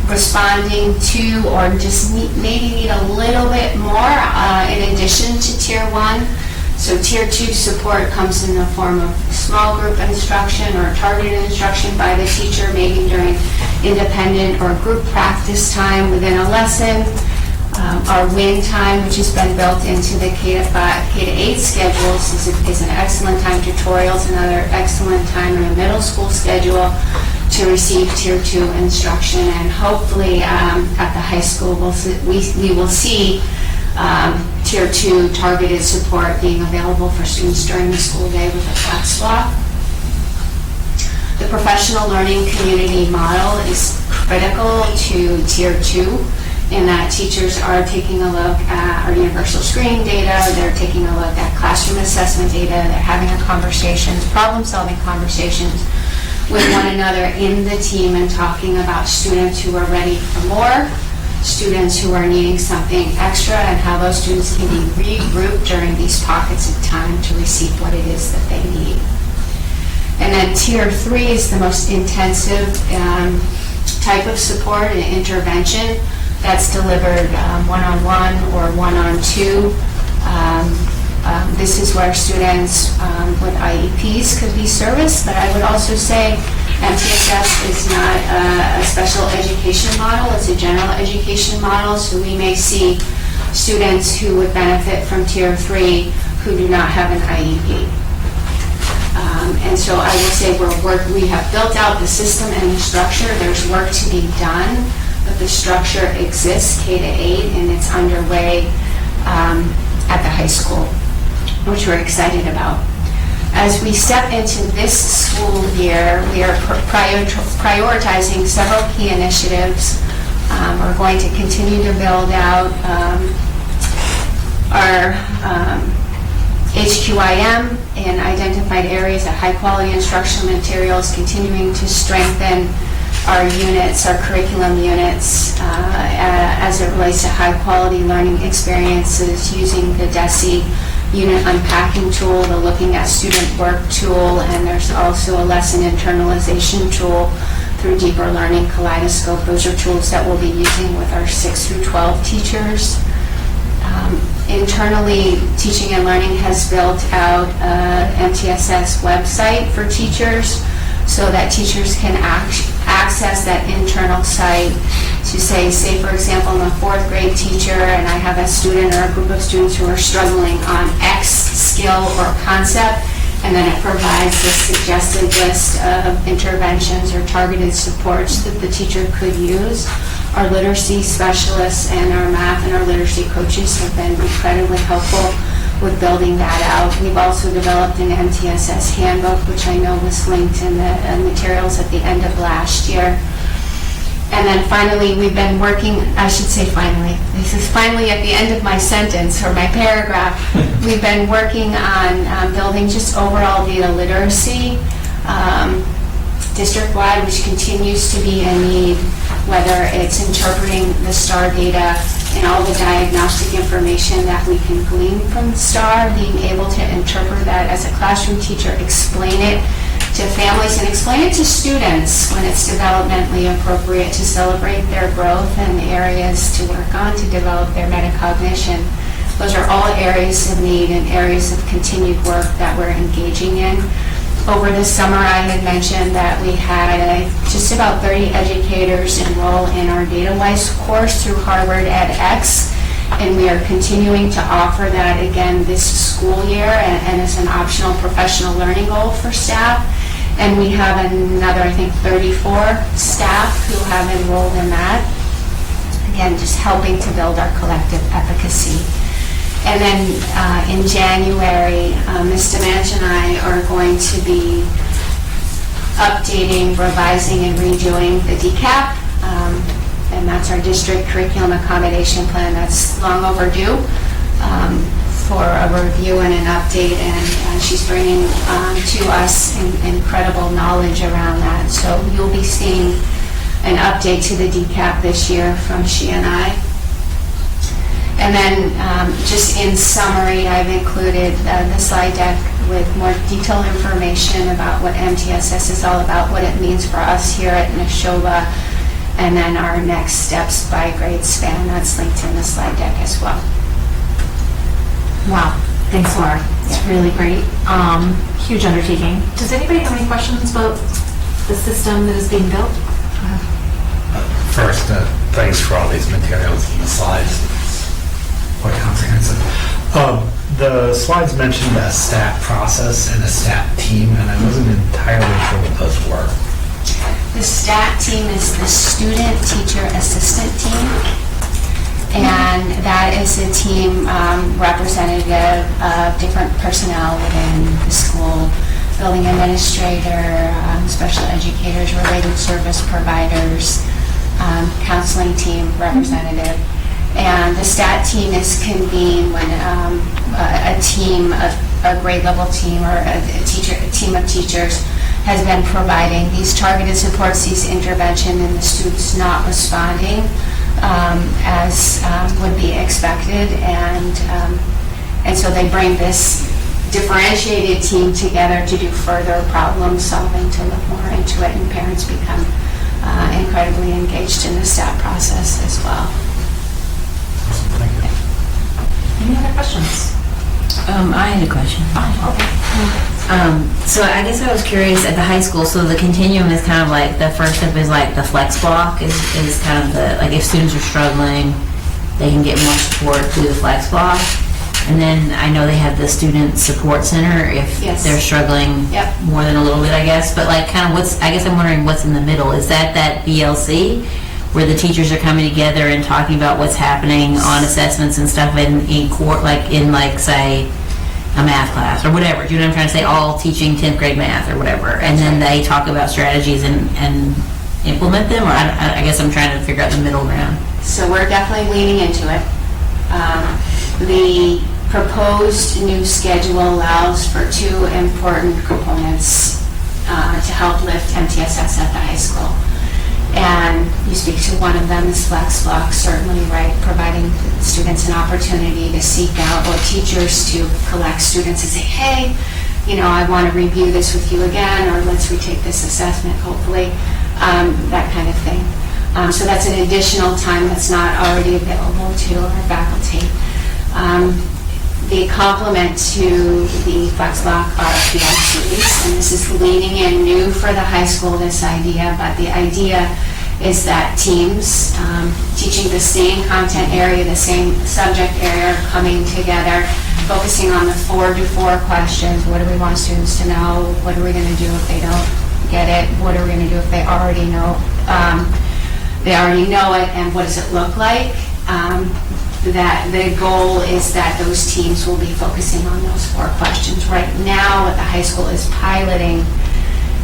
responding to or just maybe need a little bit more in addition to Tier 1. So Tier 2 support comes in the form of small group instruction or targeted instruction by the teacher, maybe during independent or group practice time within a lesson. Our win time, which has been built into the K-8 schedules, is an excellent time. Tutorials, another excellent time in a middle school schedule to receive Tier 2 instruction. And hopefully at the high school we will see Tier 2 targeted support being available for students during the school day with a flex block. The professional learning community model is critical to Tier 2. In that teachers are taking a look at our universal screening data, they're taking a look at classroom assessment data, they're having conversations, problem-solving conversations with one another in the team and talking about students who are ready for more, students who are needing something extra, and how those students can be regrouped during these pockets of time to receive what it is that they need. And then tier 3 is the most intensive type of support and intervention that's delivered one-on-one or one-on-two. This is where students with IEPs could be serviced, but I would also say MTSS is not a special education model, it's a general education model, so we may see students who would benefit from tier 3 who do not have an IEP. And so I will say we have built out the system and the structure. There's work to be done, but the structure exists, K-8, and it's underway at the high school, which we're excited about. As we step into this school year, we are prioritizing several key initiatives. We're going to continue to build out our HQIM in identified areas of high-quality instructional materials, continuing to strengthen our units, our curriculum units, as it relates to high-quality learning experiences using the DESE unit unpacking tool, the looking at student work tool, and there's also a lesson internalization tool through Deeper Learning Kaleidoscope. Those are tools that we'll be using with our 6 through 12 teachers. Internally, Teaching and Learning has built out an MTSS website for teachers so that teachers can access that internal site to say, for example, I'm a 4th grade teacher and I have a student or a group of students who are struggling on X skill or concept, and then it provides a suggested list of interventions or targeted supports that the teacher could use. Our literacy specialists and our math and our literacy coaches have been incredibly helpful with building that out. We've also developed an MTSS handbook, which I know was linked in the materials at the end of last year. And then finally, we've been working, I should say finally, this is finally at the end of my sentence or my paragraph. We've been working on building just overall data literacy district-wide, which continues to be a need, whether it's interpreting the STAR data and all the diagnostic information that we can glean from STAR, being able to interpret that as a classroom teacher, explain it to families and explain it to students when it's developmentally appropriate to celebrate their growth and areas to work on to develop their metacognition. Those are all areas of need and areas of continued work that we're engaging in. Over the summer, I had mentioned that we had just about 30 educators enroll in our DataWise course through Harvard edX, and we are continuing to offer that again this school year and as an optional professional learning goal for staff. And we have another, I think, 34 staff who have enrolled in that. Again, just helping to build our collective efficacy. And then in January, Ms. Demanch and I are going to be updating, revising, and redoing the DCAP, and that's our district curriculum accommodation plan. That's long overdue for a review and an update, and she's bringing to us incredible knowledge around that. So you'll be seeing an update to the DCAP this year from she and I. And then just in summary, I've included the slide deck with more detailed information about what MTSS is all about, what it means for us here at Neshoba, and then our next steps by grade span. That's linked in the slide deck as well. Wow, thanks, Laura. It's really great. Huge undertaking. Does anybody have any questions about the system that is being built? First, thanks for all these materials and the slides. Quite comprehensive. The slides mentioned a STAT process and a STAT team, and I wasn't entirely sure what those were. The STAT team is the Student Teacher Assistant Team, and that is a team representative of different personnel within the school, building administrator, special educators, related service providers, counseling team representative. And the STAT team is convened when a team, a grade level team or a team of teachers has been providing these targeted supports, these intervention, and the students not responding as would be expected. And so they bring this differentiated team together to do further problem solving, to look more into it, and parents become incredibly engaged in the STAT process as well. Any other questions? I had a question. So I guess I was curious at the high school, so the continuum is kind of like, the first step is like the flex block is kind of the, like if students are struggling, they can get more support through the flex block. And then I know they have the student support center if Yes. they're struggling Yep. more than a little bit, I guess. But like kind of I guess I'm wondering what's in the middle. Is that BLC where the teachers are coming together and talking about what's happening on assessments and stuff in court, like in like say a math class or whatever? Do you know what I'm trying to say? All teaching 10th grade math or whatever. And then they talk about strategies and implement them? Or I guess I'm trying to figure out the middle ground. So we're definitely leaning into it. The proposed new schedule allows for two important components to help lift MTSS at the high school. And you speak to one of them, is flex block, certainly, right, providing students an opportunity to seek out, or teachers to collect students and say, hey, you know, I want to review this with you again, or let's retake this assessment, hopefully, that kind of thing. So that's an additional time that's not already available to our faculty. The complement to the flex block are PLCs, and this is leaning in new for the high school, this idea, but the idea is that teams teaching the same content area, the same subject area, coming together, focusing on the 4 to 4 questions. What do we want students to know? What are we going to do if they don't get it? What are we going to do if they already know? They already know it, and what does it look like? That the goal is that those teams will be focusing on those 4 questions. Right now, what the high school is piloting,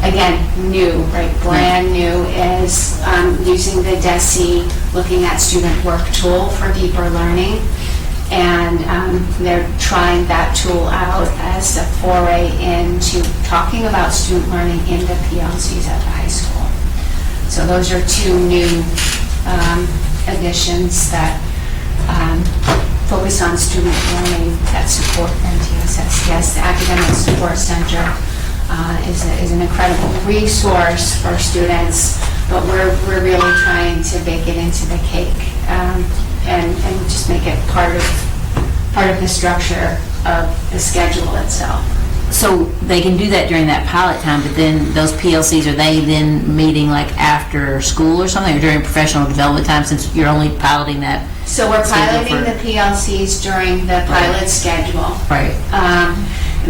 again, new, right, brand new, is using the DESE, looking at student work tool for deeper learning. And they're trying that tool out as a foray into talking about student learning in the PLCs at the high school. So those are 2 new additions that focus on student learning that support MTSS. Yes, the Academic Support Center is an incredible resource for students, but we're really trying to bake it into the cake and just make it part of the structure of the schedule itself. So they can do that during that pilot time, but then those PLCs, are they then meeting like after school or something, or during professional development time, since you're only piloting that? So we're schedule piloting the PLCs during the pilot schedule. Right.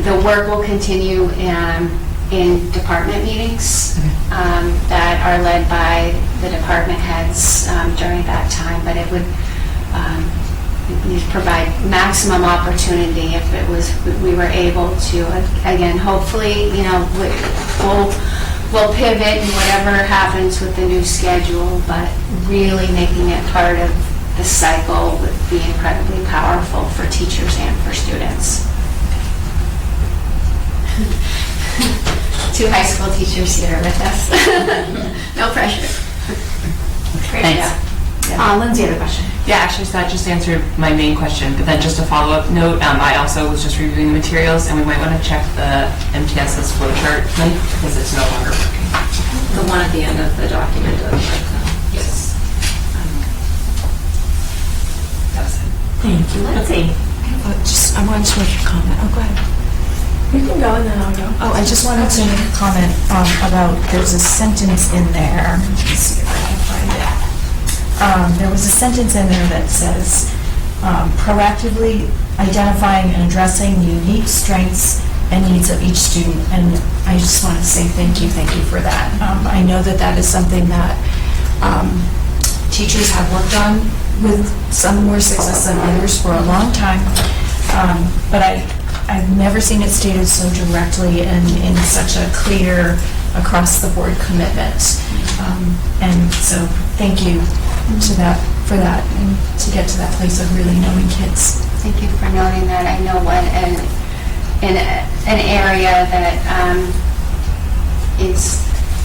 The work will continue in department meetings that are led by the department heads during that time, but it would provide maximum opportunity if it was, we were able to, again, hopefully, you know, we'll pivot and whatever happens with the new schedule, but really making it part of the cycle would be incredibly powerful for teachers and for students. 2 high school teachers here with us. No pressure. Great. Thanks. Yeah. Lindsay had a question. Yeah, actually, so that just answered my main question, but then just a follow-up note, I also was just reviewing the materials, and we might want to check the MTSS flowchart link, because it's no longer working. The one at the end of the document doesn't work, though. Yes. That was it. Thank you, Lindsay. I wanted to make a comment. Oh, go ahead. You can go and then I'll go. Oh, I just wanted to make a comment about, there's a sentence in there. Let's see if I can find it. There was a sentence in there that says, proactively identifying and addressing the unique strengths and needs of each student. And I just want to say thank you for that. I know that is something that teachers have worked on with some more success than others for a long time. But I've never seen it stated so directly and in such a clear, across-the-board commitment. And so thank you for that, and to get to that place of really knowing kids. Thank you for noting that. I know an area that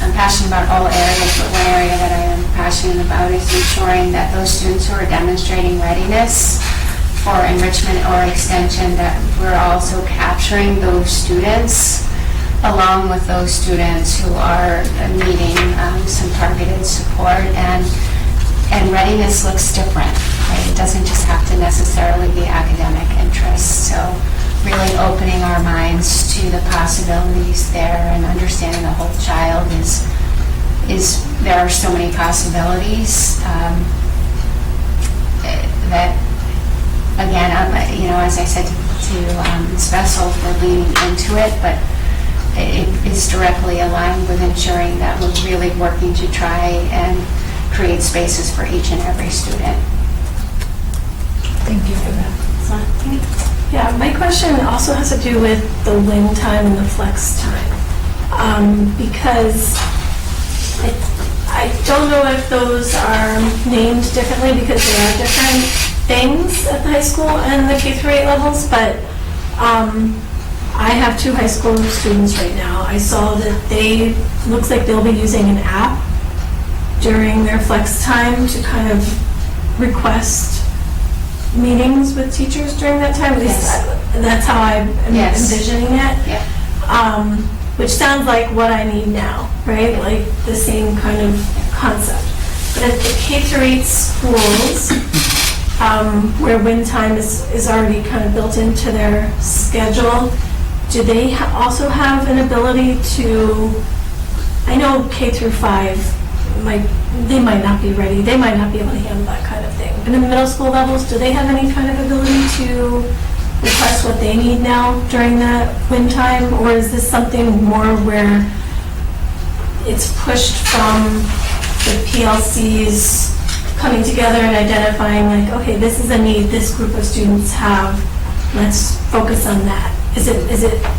I'm passionate about all areas, but one area that I am passionate about is ensuring that those students who are demonstrating readiness for enrichment or extension, that we're also capturing those students along with those students who are needing some targeted support, and readiness looks different, right? It doesn't just have to necessarily be academic interests. So really opening our minds to the possibilities there and understanding the whole child is there are so many possibilities that, again, as I said to Ms. Vessel, we're leaning into it, but it is directly aligned with ensuring that we're really working to try and create spaces for each and every student. Thank you for that. Yeah, my question also has to do with the wing time and the flex time. Because I don't know if those are named differently because they are different things at the high school and the K-8 levels, but I have 2 high school students right now. I saw that looks like they'll be using an app during their flex time to kind of request meetings with teachers during that time. At least that's how I'm envisioning it. Yeah. Which sounds like what I need now, right? Like the same kind of concept. But at the K-8 schools, where wing time is already kind of built into their schedule, do they also have an ability to, I know K-5, they might not be ready, they might not be able to handle that kind of thing. But in the middle school levels, do they have any kind of ability to request what they need now during that wing time? Or is this something more where it's pushed from the PLCs coming together and identifying like, okay, this is a need this group of students have, let's focus on that? Is it,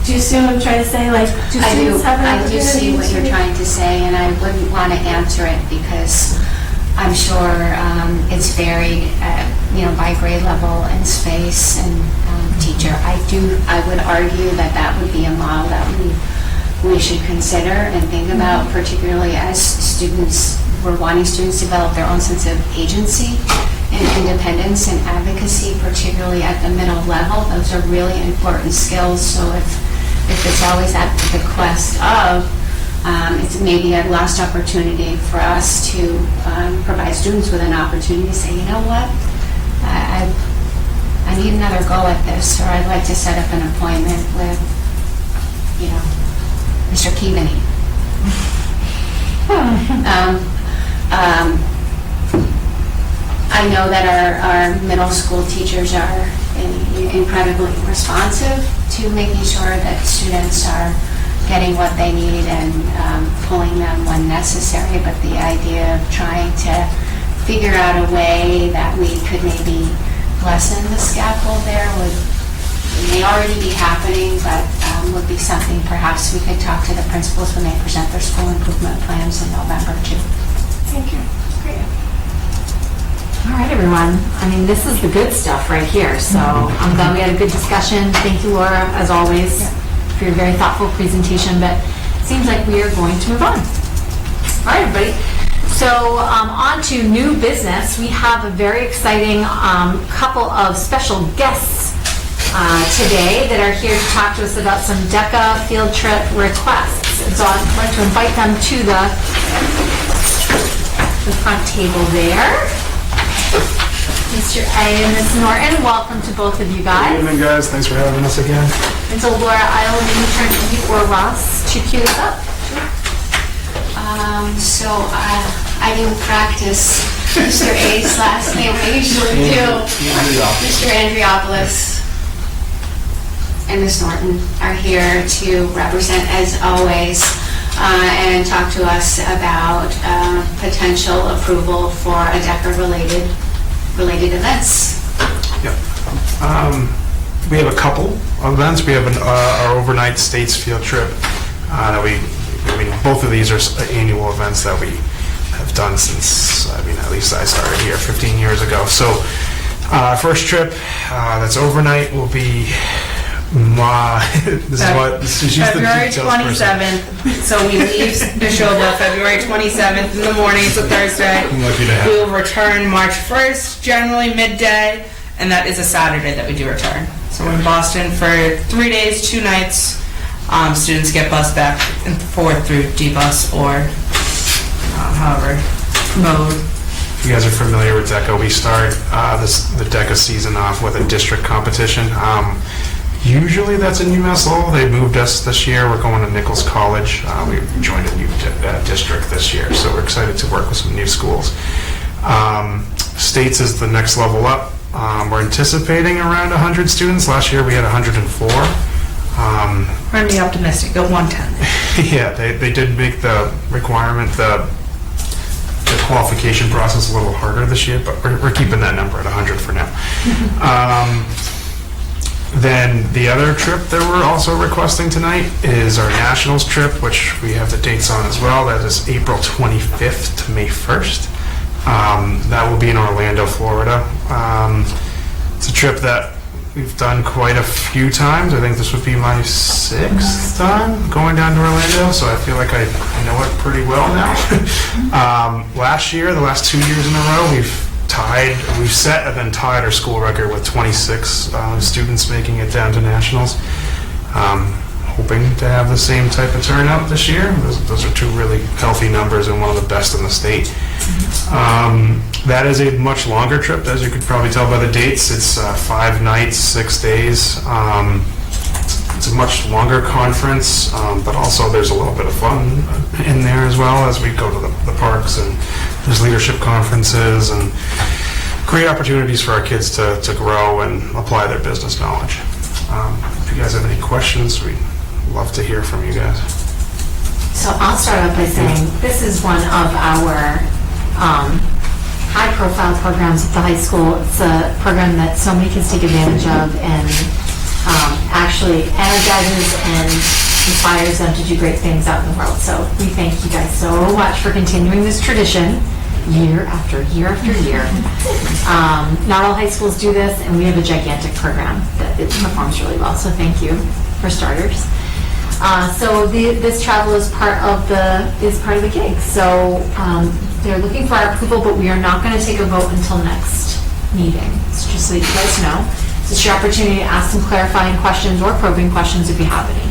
do you see what I'm trying to say? Like, do students have an I opportunity do see what you're trying to say, and I wouldn't want to answer it because I'm sure it's varied, by grade level and space and teacher. I would argue that would be a model that we should consider and think about, particularly as we're wanting students to develop their own sense of agency and independence and advocacy, particularly at the middle level. Those are really important skills. So if it's always at the request of, it's maybe a lost opportunity for us to provide students with an opportunity to say, you know what, I need another go at this, or I'd like to set up an appointment with, Mr. Keaveney. I know that our middle school teachers are incredibly responsive to making sure that students are getting what they need and pulling them when necessary, but the idea of trying to figure out a way that we could maybe lessen the scaffold there may already be happening, but would be something perhaps we could talk to the principals when they present their school improvement plans in November too. Thank you. Great. All right, everyone. I mean, this is the good stuff right here. So I'm glad we had a good discussion. Thank you, Laura, as always, for your very thoughtful presentation. But it seems like we are going to move on. All right, everybody. So on to new business. We have a very exciting couple of special guests today that are here to talk to us about some DECA field trip requests. And so I'd like to invite them to the front table there. Mr. A and Ms. Norton, welcome to both of you guys. Good evening, guys. Thanks for having us again. And so Laura, I'll maybe turn to you or Ross to cue this up. I didn't practice Mr. A's last name. I usually do. Mr. Andriopoulos and Ms. Norton are here to represent, as always, and talk to us about potential approval for a DECA-related events. Yep. We have a couple of events. We have our overnight States field trip that both of these are annual events that we have done since, at least I started here 15 years ago. So our first trip that's overnight will be February 27th. So we leave Neshoba February 27th in the morning. It's a Thursday. I'm lucky to have. We will return March 1st, generally midday, and that is a Saturday that we do return. So we're in Boston for 3 days, 2 nights. Students get bused back and forth through D-Bus or however mode. If you guys are familiar with DECA, we start the DECA season off with a district competition. Usually that's in UMass Lowell. They moved us this year. We're going to Nichols College. We joined a new district this year, so we're excited to work with some new schools. States is the next level up. We're anticipating around 100 students. Last year we had 104. We're going to be optimistic, go 110. Yeah, they did make the requirement, the qualification process a little harder this year, but we're keeping that number at 100 for now. Then the other trip that we're also requesting tonight is our Nationals trip, which we have the dates on as well. That is April 25th to May 1st. That will be in Orlando, Florida. It's a trip that we've done quite a few times. I think this would be my 6th time going down to Orlando, so I feel like I know it pretty well now. Last year, the last 2 years in a row, we've set and then tied our school record with 26 students making it down to Nationals. Hoping to have the same type of turnout this year. Those are 2 really healthy numbers and one of the best in the state. That is a much longer trip, as you could probably tell by the dates. It's 5 nights, 6 days. It's a much longer conference, but also there's a little bit of fun in there as well as we go to the parks, and there's leadership conferences and great opportunities for our kids to grow and apply their business knowledge. If you guys have any questions, we'd love to hear from you guys. So I'll start off by saying this is one of our high-profile programs at the high school. It's a program that so many kids take advantage of and actually energizes and inspires them to do great things out in the world. So we thank you guys so much for continuing this tradition year after year after year. Not all high schools do this, and we have a gigantic program that it performs really well. So thank you, for starters. So this travel is part of the gig. So they're looking for our approval, but we are not going to take a vote until next meeting. It's just so you guys know. This is your opportunity to ask some clarifying questions or probing questions if you have any.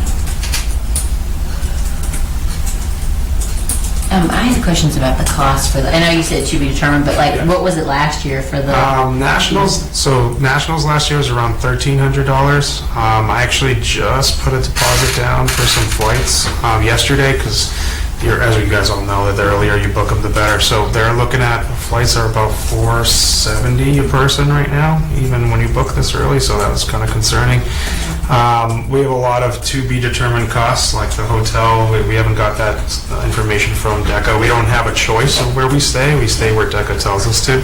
I had questions about the cost for I know you said it should be determined, but like, what was it last year for the? Nationals. So Nationals last year was around $1,300. I actually just put a deposit down for some flights yesterday because, as you guys all know, the earlier you book them, the better. So they're looking at flights are about $470 a person right now, even when you book this early. So that was kind of concerning. We have a lot of to be determined costs, like the hotel. We haven't got that information from DECA. We don't have a choice of where we stay. We stay where DECA tells us to.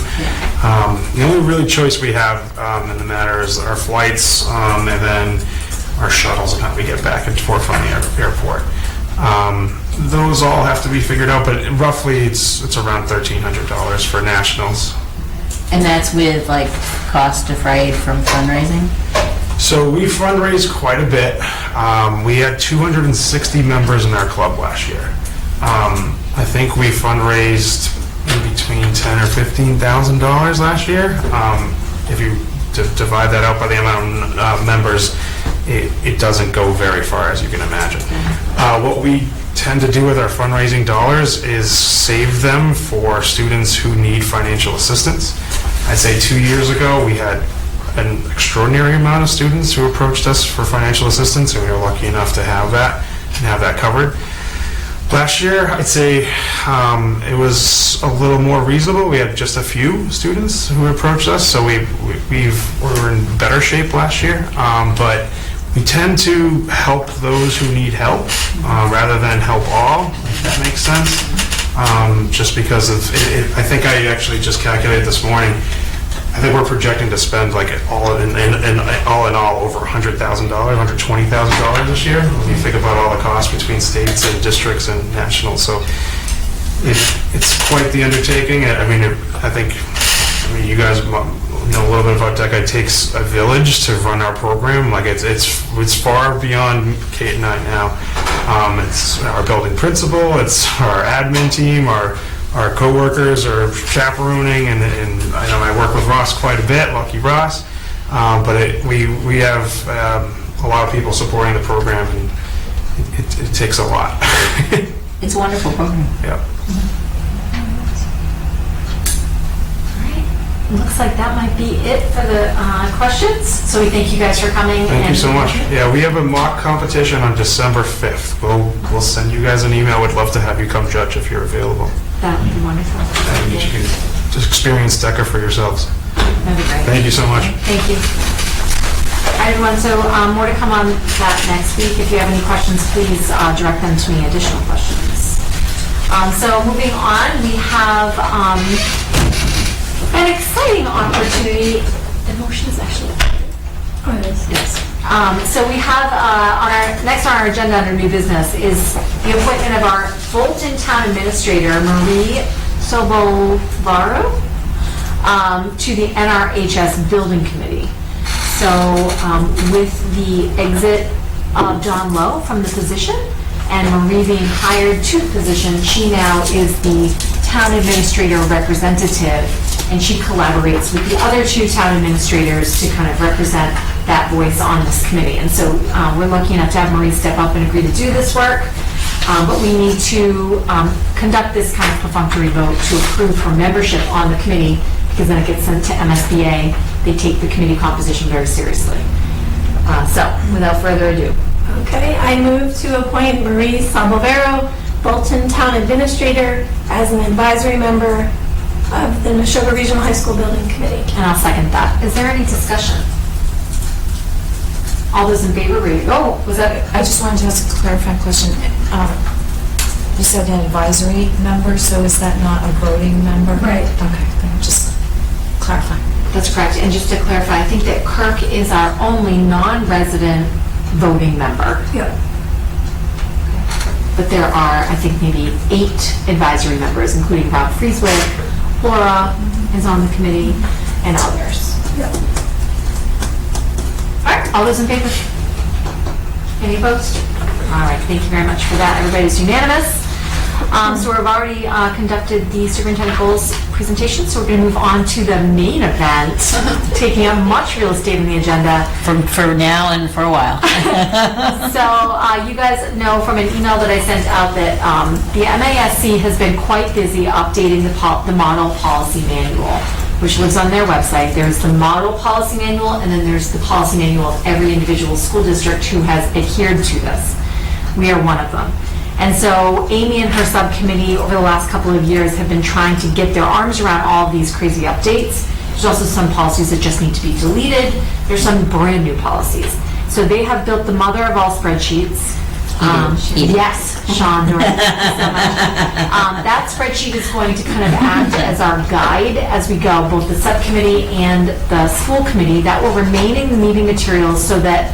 The only really choice we have in the matter is our flights and then our shuttles and how we get back and forth from the airport. Those all have to be figured out, but roughly it's around $1,300 for Nationals. And that's with like cost defrayed from fundraising? So we fundraised quite a bit. We had 260 members in our club last year. I think we fundraised in between $10,000 or $15,000 last year. If you divide that out by the amount of members, it doesn't go very far, as you can imagine. What we tend to do with our fundraising dollars is save them for students who need financial assistance. I'd say 2 years ago we had an extraordinary amount of students who approached us for financial assistance, and we were lucky enough to have that and have that covered. Last year, I'd say it was a little more reasonable. We had just a few students who approached us, so we were in better shape last year. But we tend to help those who need help rather than help all, if that makes sense. Just because of I think I actually just calculated this morning. I think we're projecting to spend like all in all over $100,000, $120,000 this year. When you think about all the costs between states and districts and national, so it's quite the undertaking. I think you guys know a little bit about DECA. It takes a village to run our program. Like it's far beyond Kate and I now. It's our building principal. It's our admin team. Our co-workers are chaperoning, and I know I work with Ross quite a bit, Lucky Ross. But we have a lot of people supporting the program, and it takes a lot. It's a wonderful program. Yeah. Looks like that might be it for the questions. So we thank you guys for coming. Thank you so much. Yeah, we have a mock competition on December 5th. We'll send you guys an email. We'd love to have you come judge if you're available. That would be wonderful. And you can just experience DECA for yourselves. That'd be great. Thank you so much. Thank you. All right, everyone, so more to come on that next week. If you have any questions, please direct them to me, additional questions. So moving on, we have an exciting opportunity. The motion is actually... Oh, it is. Yes. So we have next on our agenda under new business is the appointment of our Bolton Town Administrator, Marie Sobolvaro, to the NRHS Building Committee. So with the exit of John Lowe from the position and Marie being hired to the position, she now is the Town Administrator representative, and she collaborates with the other two town administrators to kind of represent that voice on this committee. And so we're lucky enough to have Marie step up and agree to do this work, but we need to conduct this kind of perfunctory vote to approve her membership on the committee, because then it gets sent to MSBA. They take the committee composition very seriously. So without further ado. Okay, I move to appoint Marie Sobolvaro, Bolton Town Administrator, as an advisory member of the Neshoba Regional High School Building Committee. And I'll second that. Is there any discussion? All those in favor, raise. Oh, was that? I just wanted to ask a clarifying question. You said an advisory member, so is that not a voting member? Right. Okay, then just clarifying. That's correct. And just to clarify, I think that Kirk is our only non-resident voting member. Yep. But there are, I think, maybe 8 advisory members, including Rob Frieswick, Laura is on the committee, and others. Yep. All right, all those in favor? Any opposed? All right, thank you very much for that. Everybody's unanimous. So we've already conducted the superintendent goals presentation, so we're going to move on to the main event, taking up much real estate in the agenda. For now and for a while. So you guys know from an email that I sent out that the MASC has been quite busy updating the model policy manual, which lives on their website. There's the model policy manual, and then there's the policy manual of every individual school district who has adhered to this. We are one of them. And so Amy and her subcommittee over the last couple of years have been trying to get their arms around all of these crazy updates. There's also some policies that just need to be deleted. There's some brand new policies. So they have built the mother of all spreadsheets. Yes, Chandra, thank you so much. That spreadsheet is going to kind of act as our guide as we go, both the subcommittee and the school committee. That will remain in the meeting materials so that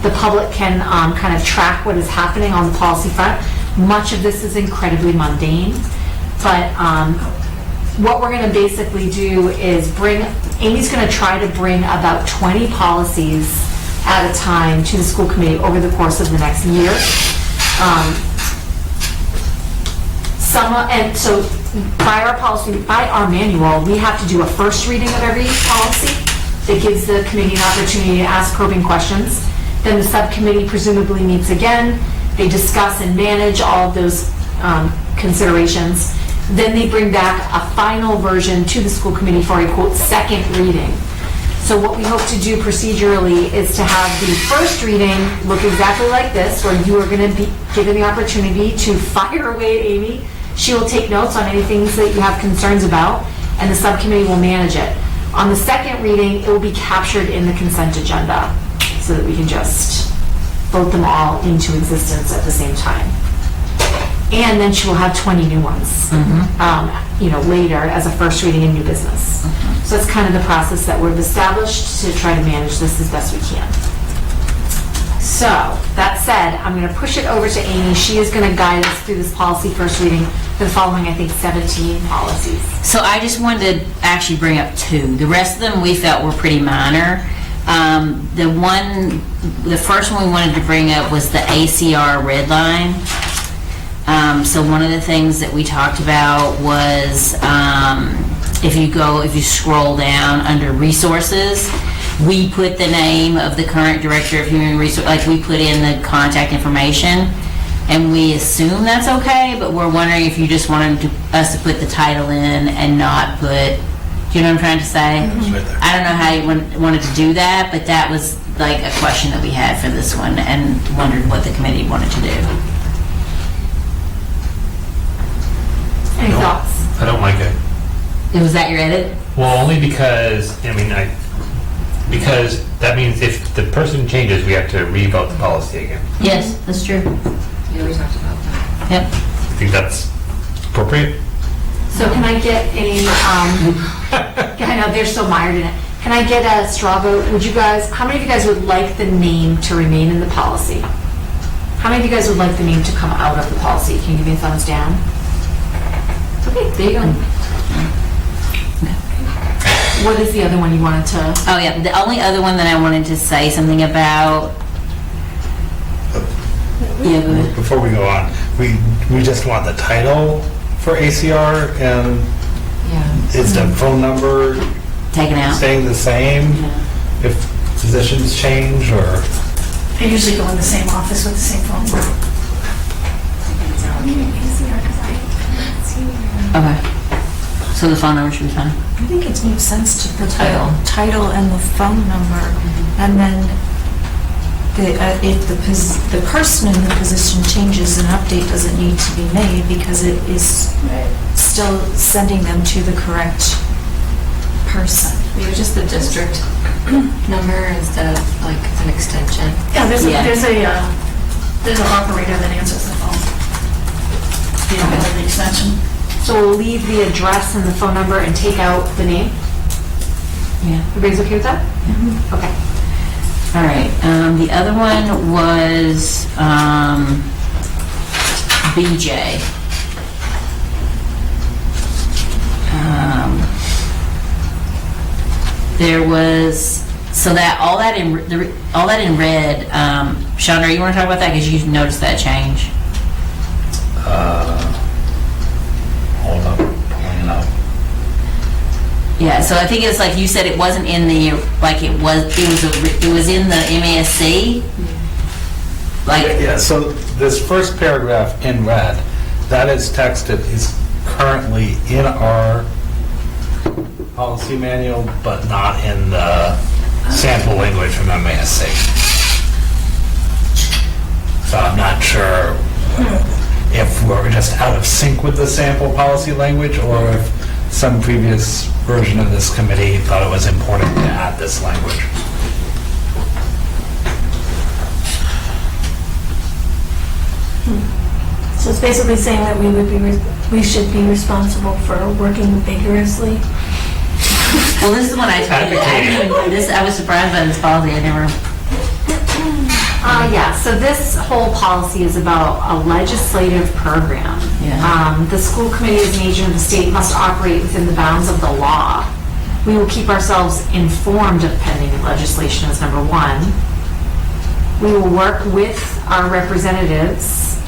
the public can kind of track what is happening on the policy front. Much of this is incredibly mundane, but what we're going to basically do is Amy's going to try to bring about 20 policies at a time to the school committee over the course of the next year. And so by our manual, we have to do a first reading of every policy that gives the committee an opportunity to ask probing questions. Then the subcommittee presumably meets again. They discuss and manage all of those considerations. Then they bring back a final version to the school committee for a, quote, second reading. So what we hope to do procedurally is to have the first reading look exactly like this, where you are going to be given the opportunity to fire away at Amy. She will take notes on any things that you have concerns about, and the subcommittee will manage it. On the second reading, it will be captured in the consent agenda so that we can just vote them all into existence at the same time. And then she will have 20 new ones, later as a first reading in new business. So that's kind of the process that we've established to try to manage this as best we can. So that said, I'm going to push it over to Amy. She is going to guide us through this policy first reading for the following, I think, 17 policies. So I just wanted to actually bring up 2. The rest of them we felt were pretty minor. The first one we wanted to bring up was the ACR red line. So one of the things that we talked about was if you scroll down under resources, we put the name of the current director of human resource, like we put in the contact information, and we assume that's okay, but we're wondering if you just wanted us to put the title in and not put, do you know what I'm trying to say? I don't know how you wanted to do that, but that was like a question that we had for this one, and wondered what the committee wanted to do. Any thoughts? I don't like it. Was that your edit? Well, only because, because that means if the person changes, we have to revote the policy again. Yes, that's true. Yeah, we talked about that. Yep. I think that's appropriate. So can I get a, I know they're so mired in it. Can I get a straw vote? Would you guys, how many of you guys would like the name to remain in the policy? How many of you guys would like the name to come out of the policy? Can you give me a thumbs down? Okay, there you go. What is the other one you wanted to? Oh, yeah, the only other one that I wanted to say something about. Yeah, go ahead. Before we go on, we just want the title for ACR, and is the phone number taken out, staying the same if positions change, or? I usually go in the same office with the same phone number. Okay. So the phone number should be fine. I think it makes sense to put the title and the phone number, and then if the person in the position changes, an update doesn't need to be made because it is still sending them to the correct person. Maybe just the district number instead of like an extension. Yeah, there's an operator that answers the phone. You don't have the extension. So we'll leave the address and the phone number and take out the name? Yeah. Everybody's okay with that? Okay. All right. The other one was BJ. There was all that in red. Chandra, you want to talk about that because you noticed that change? Hold up, pulling it up. Yeah, so I think it's like you said, it wasn't in the, like it was in the MASC. Like, Yeah, so this first paragraph in red, that is texted, is currently in our policy manual, but not in the sample language from MASC. So I'm not sure if we're just out of sync with the sample policy language, or if some previous version of this committee thought it was important to add this language. So it's basically saying that we should be responsible for working vigorously. well, this is what I told you. I was surprised by this policy. I never. Yeah, so this whole policy is about a legislative program. Yeah. The school committee as an agent of the state must operate within the bounds of the law. We will keep ourselves informed of pending legislation as number one. We will work with our representatives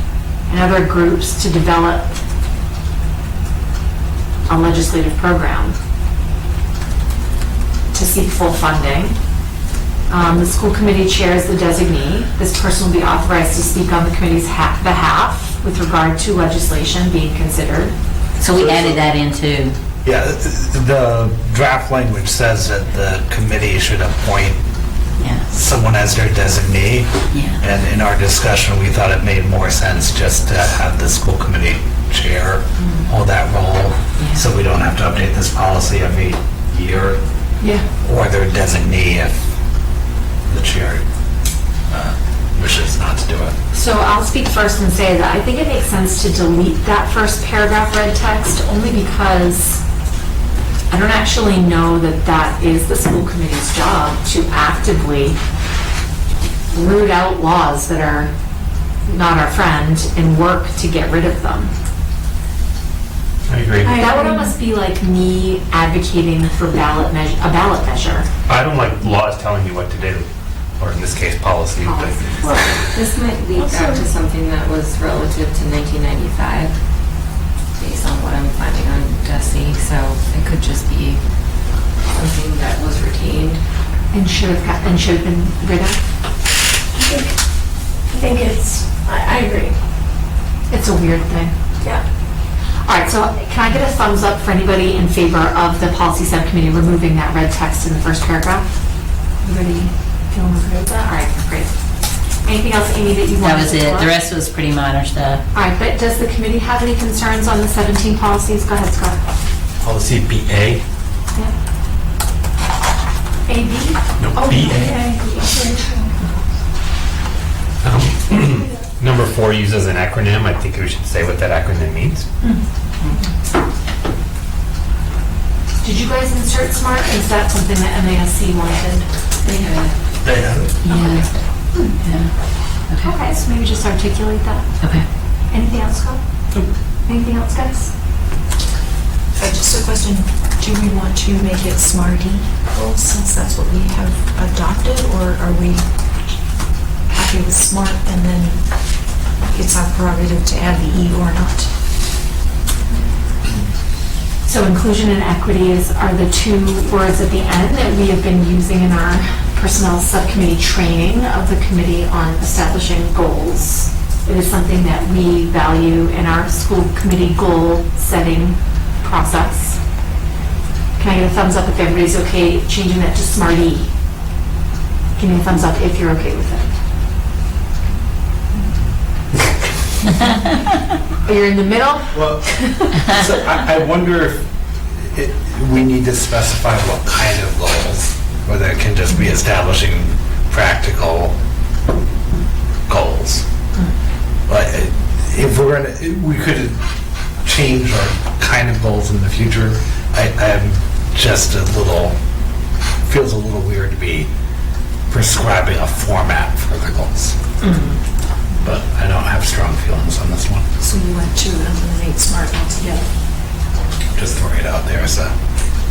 and other groups to develop a legislative program to seek full funding. The school committee chair is the designee. This person will be authorized to speak on the committee's behalf with regard to legislation being considered. So we added that in too. Yeah, the draft language says that the committee should appoint someone as their designee. Yeah. And in our discussion, we thought it made more sense just to have the school committee chair hold that role, so we don't have to update this policy every year. Yeah. Or their designee if the chair wishes not to do it. So I'll speak first and say that I think it makes sense to delete that first paragraph red text, only because I don't actually know that that is the school committee's job to actively root out laws that are not our friend and work to get rid of them. I agree. That would almost be like me advocating for a ballot measure. I don't like laws telling you what to do, or in this case, policy. But This might lead back to something that was relative to 1995, based on what I'm finding on DESI, so it could just be something that was retained And should have been rid of? I think I agree. It's a weird thing. Yeah. All right, so can I get a thumbs up for anybody in favor of the policy subcommittee removing that red text in the first paragraph? Everybody feeling okay with that? All right, great. Anything else, Amy, that you That wanted was to it. explore? The rest was pretty minor stuff. All right, but does the committee have any concerns on the 17 policies? Go ahead, Scott. Policy BA? AB? No, Oh, BA. Number 4 uses an acronym. I think we should say what that acronym means. Did you guys insert SMART? Is that something that MASC wanted? They have. They have it. Yeah. Okay, so maybe just articulate that. Okay. Anything else, Scott? Anything else, guys? Just a question, do we want to make it SMARTY goals since that's what we have adopted, or are we happy with SMART and then it's our prerogative to add the E or not? So inclusion and equity are the two words at the end that we have been using in our personnel subcommittee training of the committee on establishing goals. It is something that we value in our school committee goal setting process. Can I get a thumbs up if everybody's okay changing that to SMARTY? Give me a thumbs up if you're okay with it. Oh, you're in the middle? Well, so I wonder if we need to specify what kind of goals, whether it can just be establishing practical goals. But if we could change our kind of goals in the future. I'm just feels a little weird to be prescribing a format for the goals. But I don't have strong feelings on this one. So you want to eliminate SMART altogether? Just throwing it out there as a...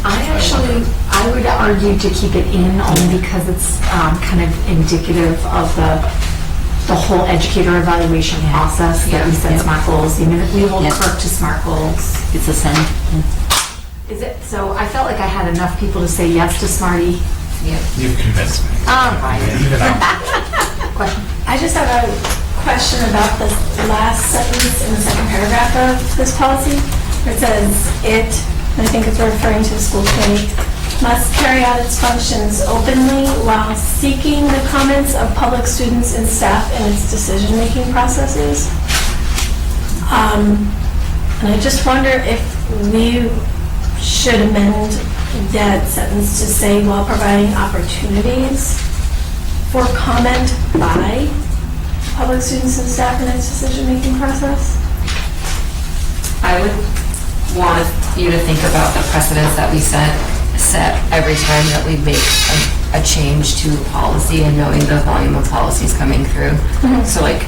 I would argue to keep it in only because it's kind of indicative of the whole educator evaluation process that we set SMART goals. Even if we hold Kirk to SMART goals. It's a send. Is it? So I felt like I had enough people to say yes to SMARTY. You've convinced me. All right. Question? I just have a question about the last sentence in the second paragraph of this policy. It says, and I think it's referring to the school committee, must carry out its functions openly while seeking the comments of public students and staff in its decision-making processes. And I just wonder if we should amend that sentence to say, while providing opportunities for comment by public students and staff in its decision-making process? I would want you to think about the precedents that we set every time that we make a change to policy and knowing the volume of policies coming through. So like,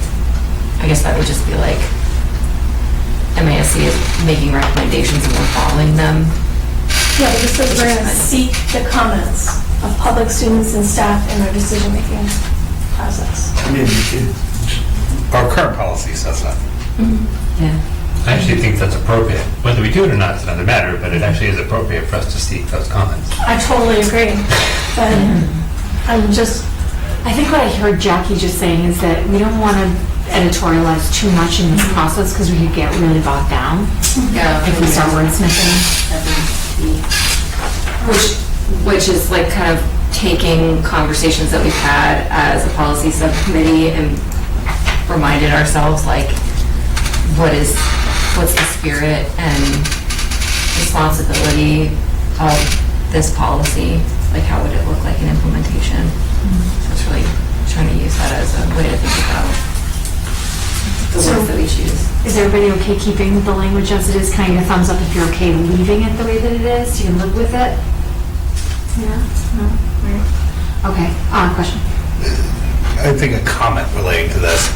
I guess that would just be like, MASC is making recommendations and we're following them. Yeah, but this says we're going to seek the comments of public students and staff in their decision-making process. I mean, our current policy says that. Yeah. I actually think that's appropriate. Whether we do it or not is another matter, but it actually is appropriate for us to seek those comments. I totally agree, but I think what I heard Jackie just saying is that we don't want to editorialize too much in this process because we could get really bogged down if we start wordsmithing. Which is like kind of taking conversations that we've had as a policy subcommittee and reminded ourselves like, what's the spirit and responsibility of this policy? Like, how would it look like in implementation? So it's really trying to use that as a way to think about the words that we choose. Is everybody okay keeping the language as it is? Can I get a thumbs up if you're okay leaving it the way that it is? You can live with it? Yeah? No? Right. Okay. Question? I think a comment relating to this.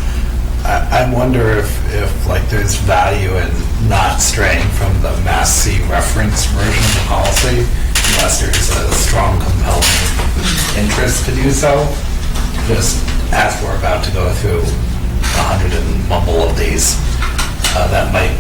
I wonder if like there's value in not straying from the MASC reference version of the policy unless there's a strong compelling interest to do so. Just as we're about to go through 100 and mumble of these, that might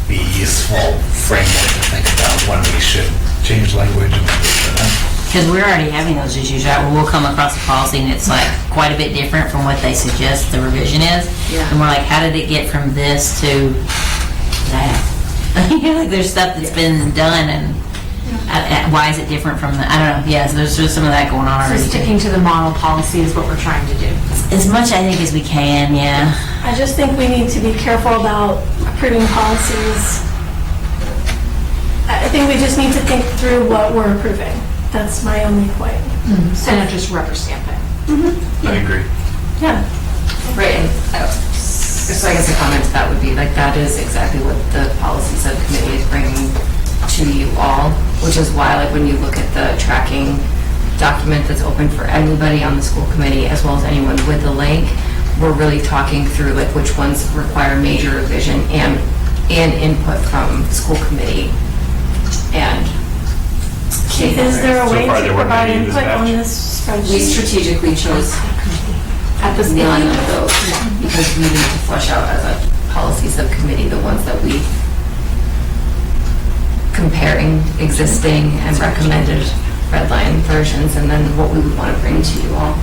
be a useful framework to think about when we should change language and when we shouldn't. Because we're already having those issues, right? Where we'll come across a policy and it's like quite a bit different from what they suggest the revision is. Yeah. And we're like, how did it get from this to that? Like there's stuff that's been done and why is it different from the, I don't know, yeah, so there's some of that going on So already. sticking to the model policy is what we're trying to do. As much, I think, as we can, yeah. I just think we need to be careful about approving policies. I think we just need to think through what we're approving. That's my only point. So not just rubber stamping. I agree. Yeah. Right, and so I guess a comment to that would be, like, that is exactly what the policy subcommittee is bringing to you all, which is why, like, when you look at the tracking document that's open for anybody on the school committee, as well as anyone with the link, we're really talking through, like, which ones require major revision and input from the school committee and Is there a So way far, to there weren't provide any this input on batch. this we spreadsheet? strategically chose At this none of those because we need to flush out as a policy subcommittee the ones that we comparing existing and recommended red line versions and then what we would want to bring to you all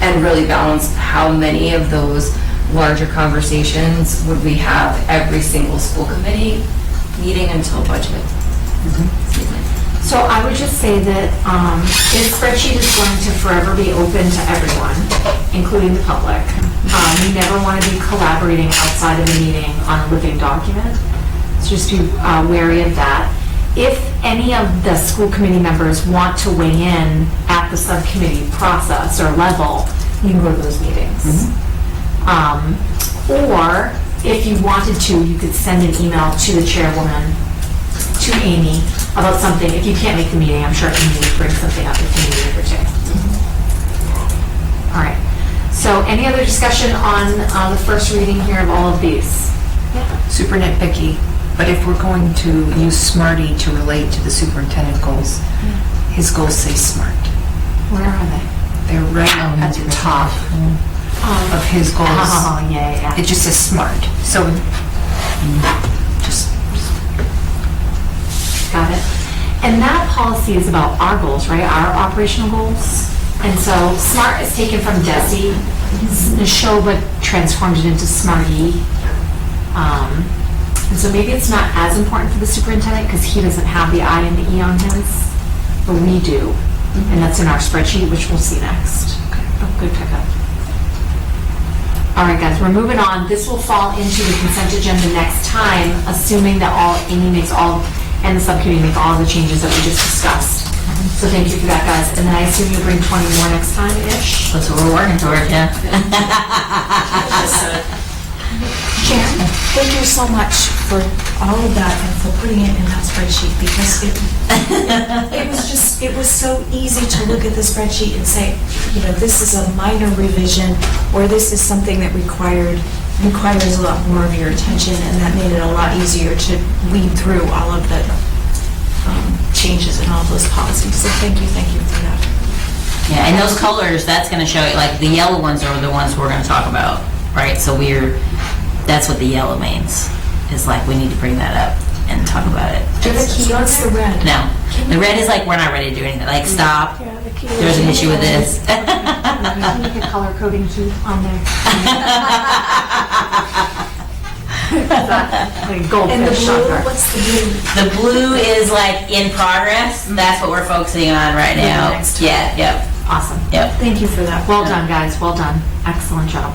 and really balance how many of those larger conversations would we have every single school committee meeting until budget. Excuse me. So I would just say that this spreadsheet is going to forever be open to everyone, including the public. We never want to be collaborating outside of the meeting on a living document. So just be wary of that. If any of the school committee members want to weigh in at the subcommittee process or level, you can go to those meetings. Or if you wanted to, you could send an email to the chairwoman, to Amy, about something. If you can't make the meeting, I'm sure Amy would bring something up if you need it or two. All right. So any other discussion on the first reading here of all of these? Super nitpicky, but if we're going to use Smarty to relate to the superintendent goals, his goals say SMART. Where are they? They're right at the top of his goals. Oh, yeah. It just says SMART. So just Got it. And that policy is about our goals, right? Our operational goals. And so SMART is taken from DESI. Neshoba transformed it into SMART-E. And so maybe it's not as important for the superintendent because he doesn't have the I and the E on his, but we do. And that's in our spreadsheet, which we'll see next. Oh, good pickup. All right, guys, we're moving on. This will fall into the consent agenda next time, assuming that Amy makes all, and the subcommittee make all the changes that we just discussed. So thank you for that, guys. And then I assume you'll bring 20 more next time-ish? That's what we're working toward, yeah. Jan, thank you so much for all of that and for putting it in that spreadsheet because it was so easy to look at the spreadsheet and say, this is a minor revision or this is something that requires a lot more of your attention, and that made it a lot easier to weed through all of the changes in all of those policies. So thank you for that. Yeah, and those colors, that's gonna show, like, the yellow ones are the ones we're gonna talk about, right? So that's what the yellow means, is like, we need to bring that up and talk about it. Do you have a key on the red? No, the red is like, we're not ready to do anything, like, stop, Yeah, the key there's an issue with this. Can you make a color coding key on there? Like And the goldfish on blue, there. what's the blue? The blue is like in progress, that's what we're focusing on right now. next Yeah, yep, Awesome. yep. Thank you for that. Well done, guys, well done. Excellent job.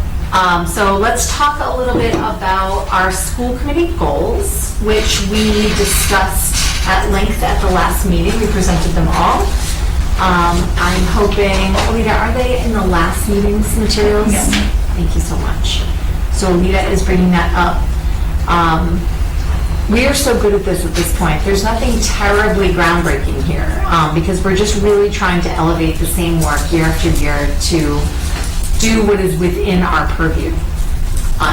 So let's talk a little bit about our school committee goals, which we discussed at length at the last meeting. We presented them all. I'm hoping, Alita, are they in the last meeting's materials? Yes. Thank you so much. So Alita is bringing that up. We are so good at this point. There's nothing terribly groundbreaking here because we're just really trying to elevate the same work year after year to do what is within our purview.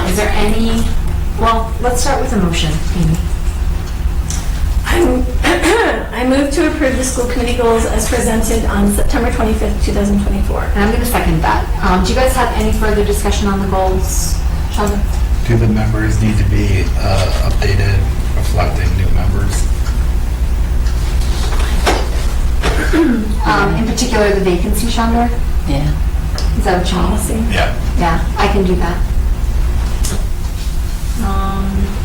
Is there any, well, let's start with a motion, Amy. I move to approve the school committee goals as presented on September 25th, 2024. And I'm going to second that. Do you guys have any further discussion on the goals? Sheldon? Do the members need to be updated, reflecting new members? In particular, the vacancy, Chandra? Yeah. Is that what you mean? Policy. Yeah. Yeah, I can do that.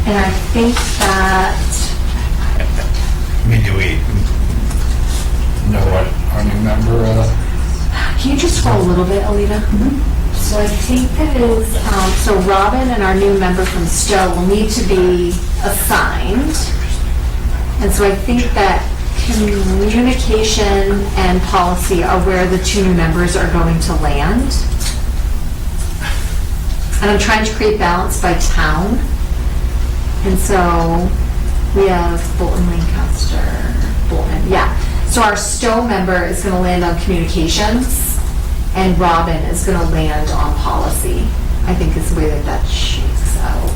And I think that, I mean, do we know what our new member, can you just scroll a little bit, Alita? So I think that is, so Robin and our new member from Stowe will need to be assigned. And so I think that communication and policy are where the two new members are going to land. And I'm trying to create balance by town. And so we have Bolton, Lancaster, Bolton, yeah. So our Stowe member is going to land on communications, and Robin is going to land on policy, I think is the way that shakes out.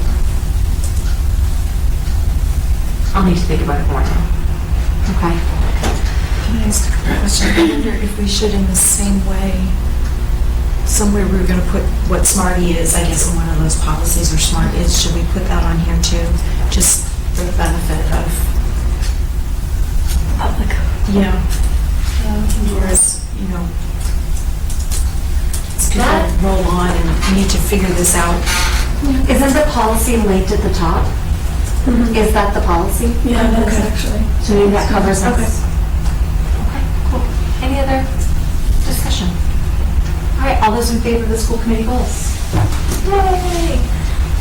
I'll need to think about it more now. Okay. Can I ask a question? I wonder if we should, in the same way, somewhere we were going to put what Smarty is, I guess, in one of those policies, or Smart is, should we put that on here too? Just for the benefit of public. Yeah. Whereas, you know, as people roll on and need to figure this out. Isn't the policy linked at the top? Is that the policy? Yeah, that's actually. So maybe that covers us. Okay. Okay, cool. Any other discussion? All right, all those in favor of the school committee goals? Yay!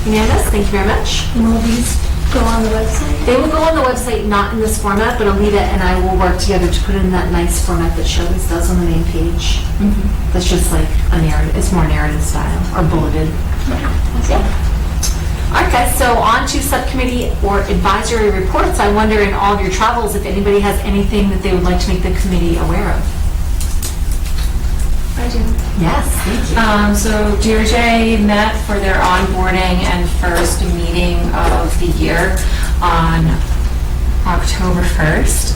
Unanimous, thank you very much. And will these go on the website? They will go on the website, not in this format, but Alita and I will work together to put it in that nice format that Shelley's does on the main page. That's just like a narrative, it's more narrative style, or bulleted. Yeah. All right, guys, so on to subcommittee or advisory reports. I wonder in all of your travels if anybody has anything that they would like to make the committee aware of. I do. Yes, thank you. So DRJ met for their onboarding and first meeting of the year on October 1st.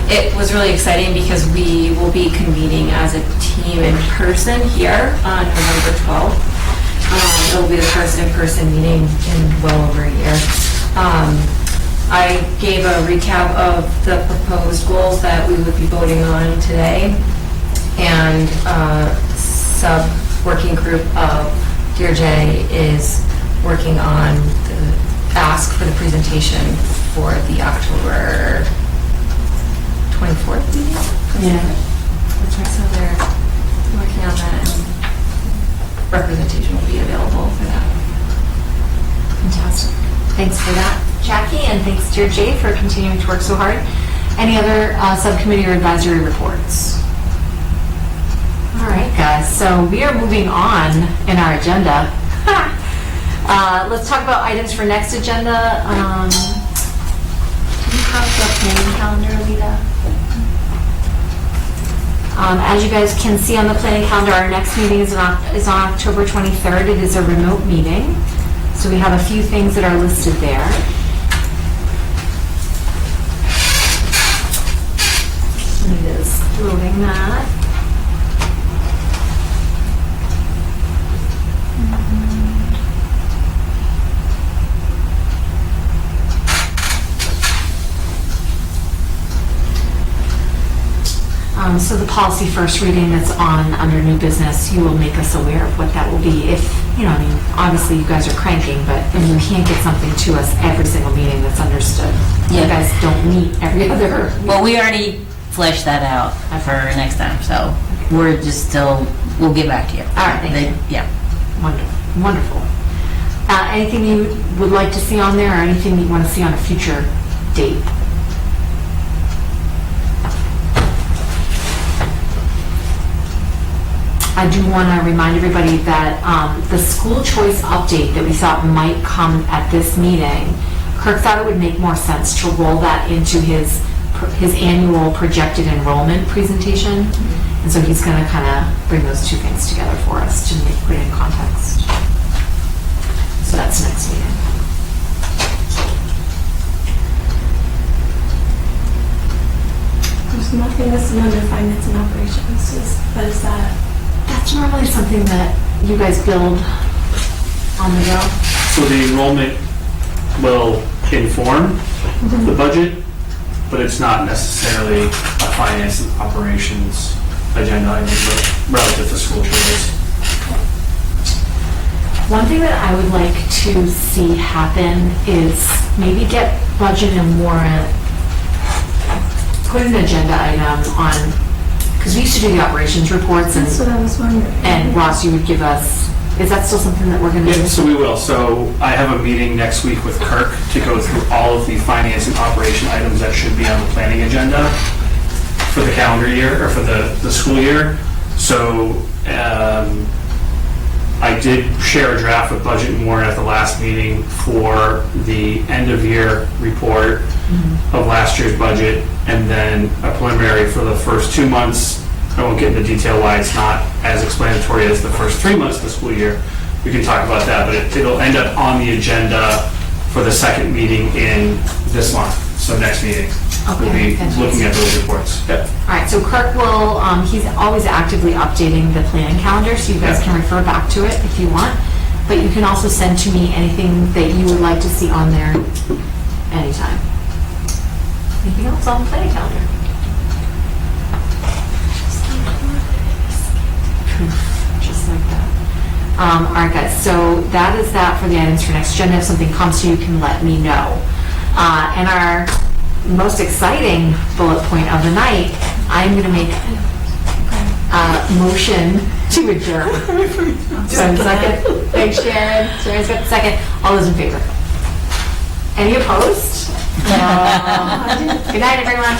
It was really exciting because we will be convening as a team in person here on November 12th. It will be the first in-person meeting in well over a year. I gave a recap of the proposed goals that we would be voting on today, and a sub-working group of DRJ is working on the ask for the presentation for the October 24th meeting? Yeah. That's right, so they're working on that, and representation will be available for that. Fantastic. Thanks for that, Jackie, and thanks to Jay for continuing to work so hard. Any other subcommittee or advisory reports? All right, guys, so we are moving on in our agenda. Let's talk about items for next agenda. Do you have the planning calendar, Lita? As you guys can see on the planning calendar, our next meeting is on October 23rd. It is a remote meeting. So we have a few things that are listed there. Lita's loading that. So the policy first reading that's on under new business, you will make us aware of what that will be. If, you know, I mean, obviously you guys are cranking, but if you can't get something to us every single meeting, that's understood. You guys don't meet every other. Well, we already fleshed that out for next time, so we're just still, we'll get back to you. All right, thank you. Yeah. Wonderful, wonderful. Anything you would like to see on there, or anything you want to see on a future date? I do want to remind everybody that the school choice update that we thought might come at this meeting, Kirk thought it would make more sense to roll that into his annual projected enrollment presentation. And so he's going to kind of bring those two things together for us to put it in context. So that's next meeting. There's nothing listed under finance and operations, but is that? That's normally something that you guys build on the go. So the enrollment will inform the budget, but it's not necessarily a finance and operations agenda items relative to school choice. One thing that I would like to see happen is maybe get budget and warrant, put an agenda item on, because we used to do the operations reports, That's what I was wondering. and Ross, you would give us, is that still something that we're gonna do? Yeah, so we will. So I have a meeting next week with Kirk to go through all of the finance and operation items that should be on the planning agenda for the calendar year, or for the school year. So I did share a draft of budget and warrant at the last meeting for the end-of-year report of last year's budget, and then a preliminary for the first 2 months. I won't get into detail why it's not as explanatory as the first 3 months of the school year. We can talk about that, but it'll end up on the agenda for the second meeting in this month, so next meeting. We'll be looking at those reports. Yep. All right, so Kirk will, he's always actively updating the planning calendar, so you guys can refer back to it if you want. But you can also send to me anything that you would like to see on there anytime. Anything else on the planning calendar? Just like that. All right, guys, so that is that for the items for next agenda. If something comes to you, you can let me know. And our most exciting bullet point of the night, I'm going to make a motion to adjourn. So, second. Thanks, Sharon. Sharon's got the second. All those in favor? Any opposed? Good night, everyone.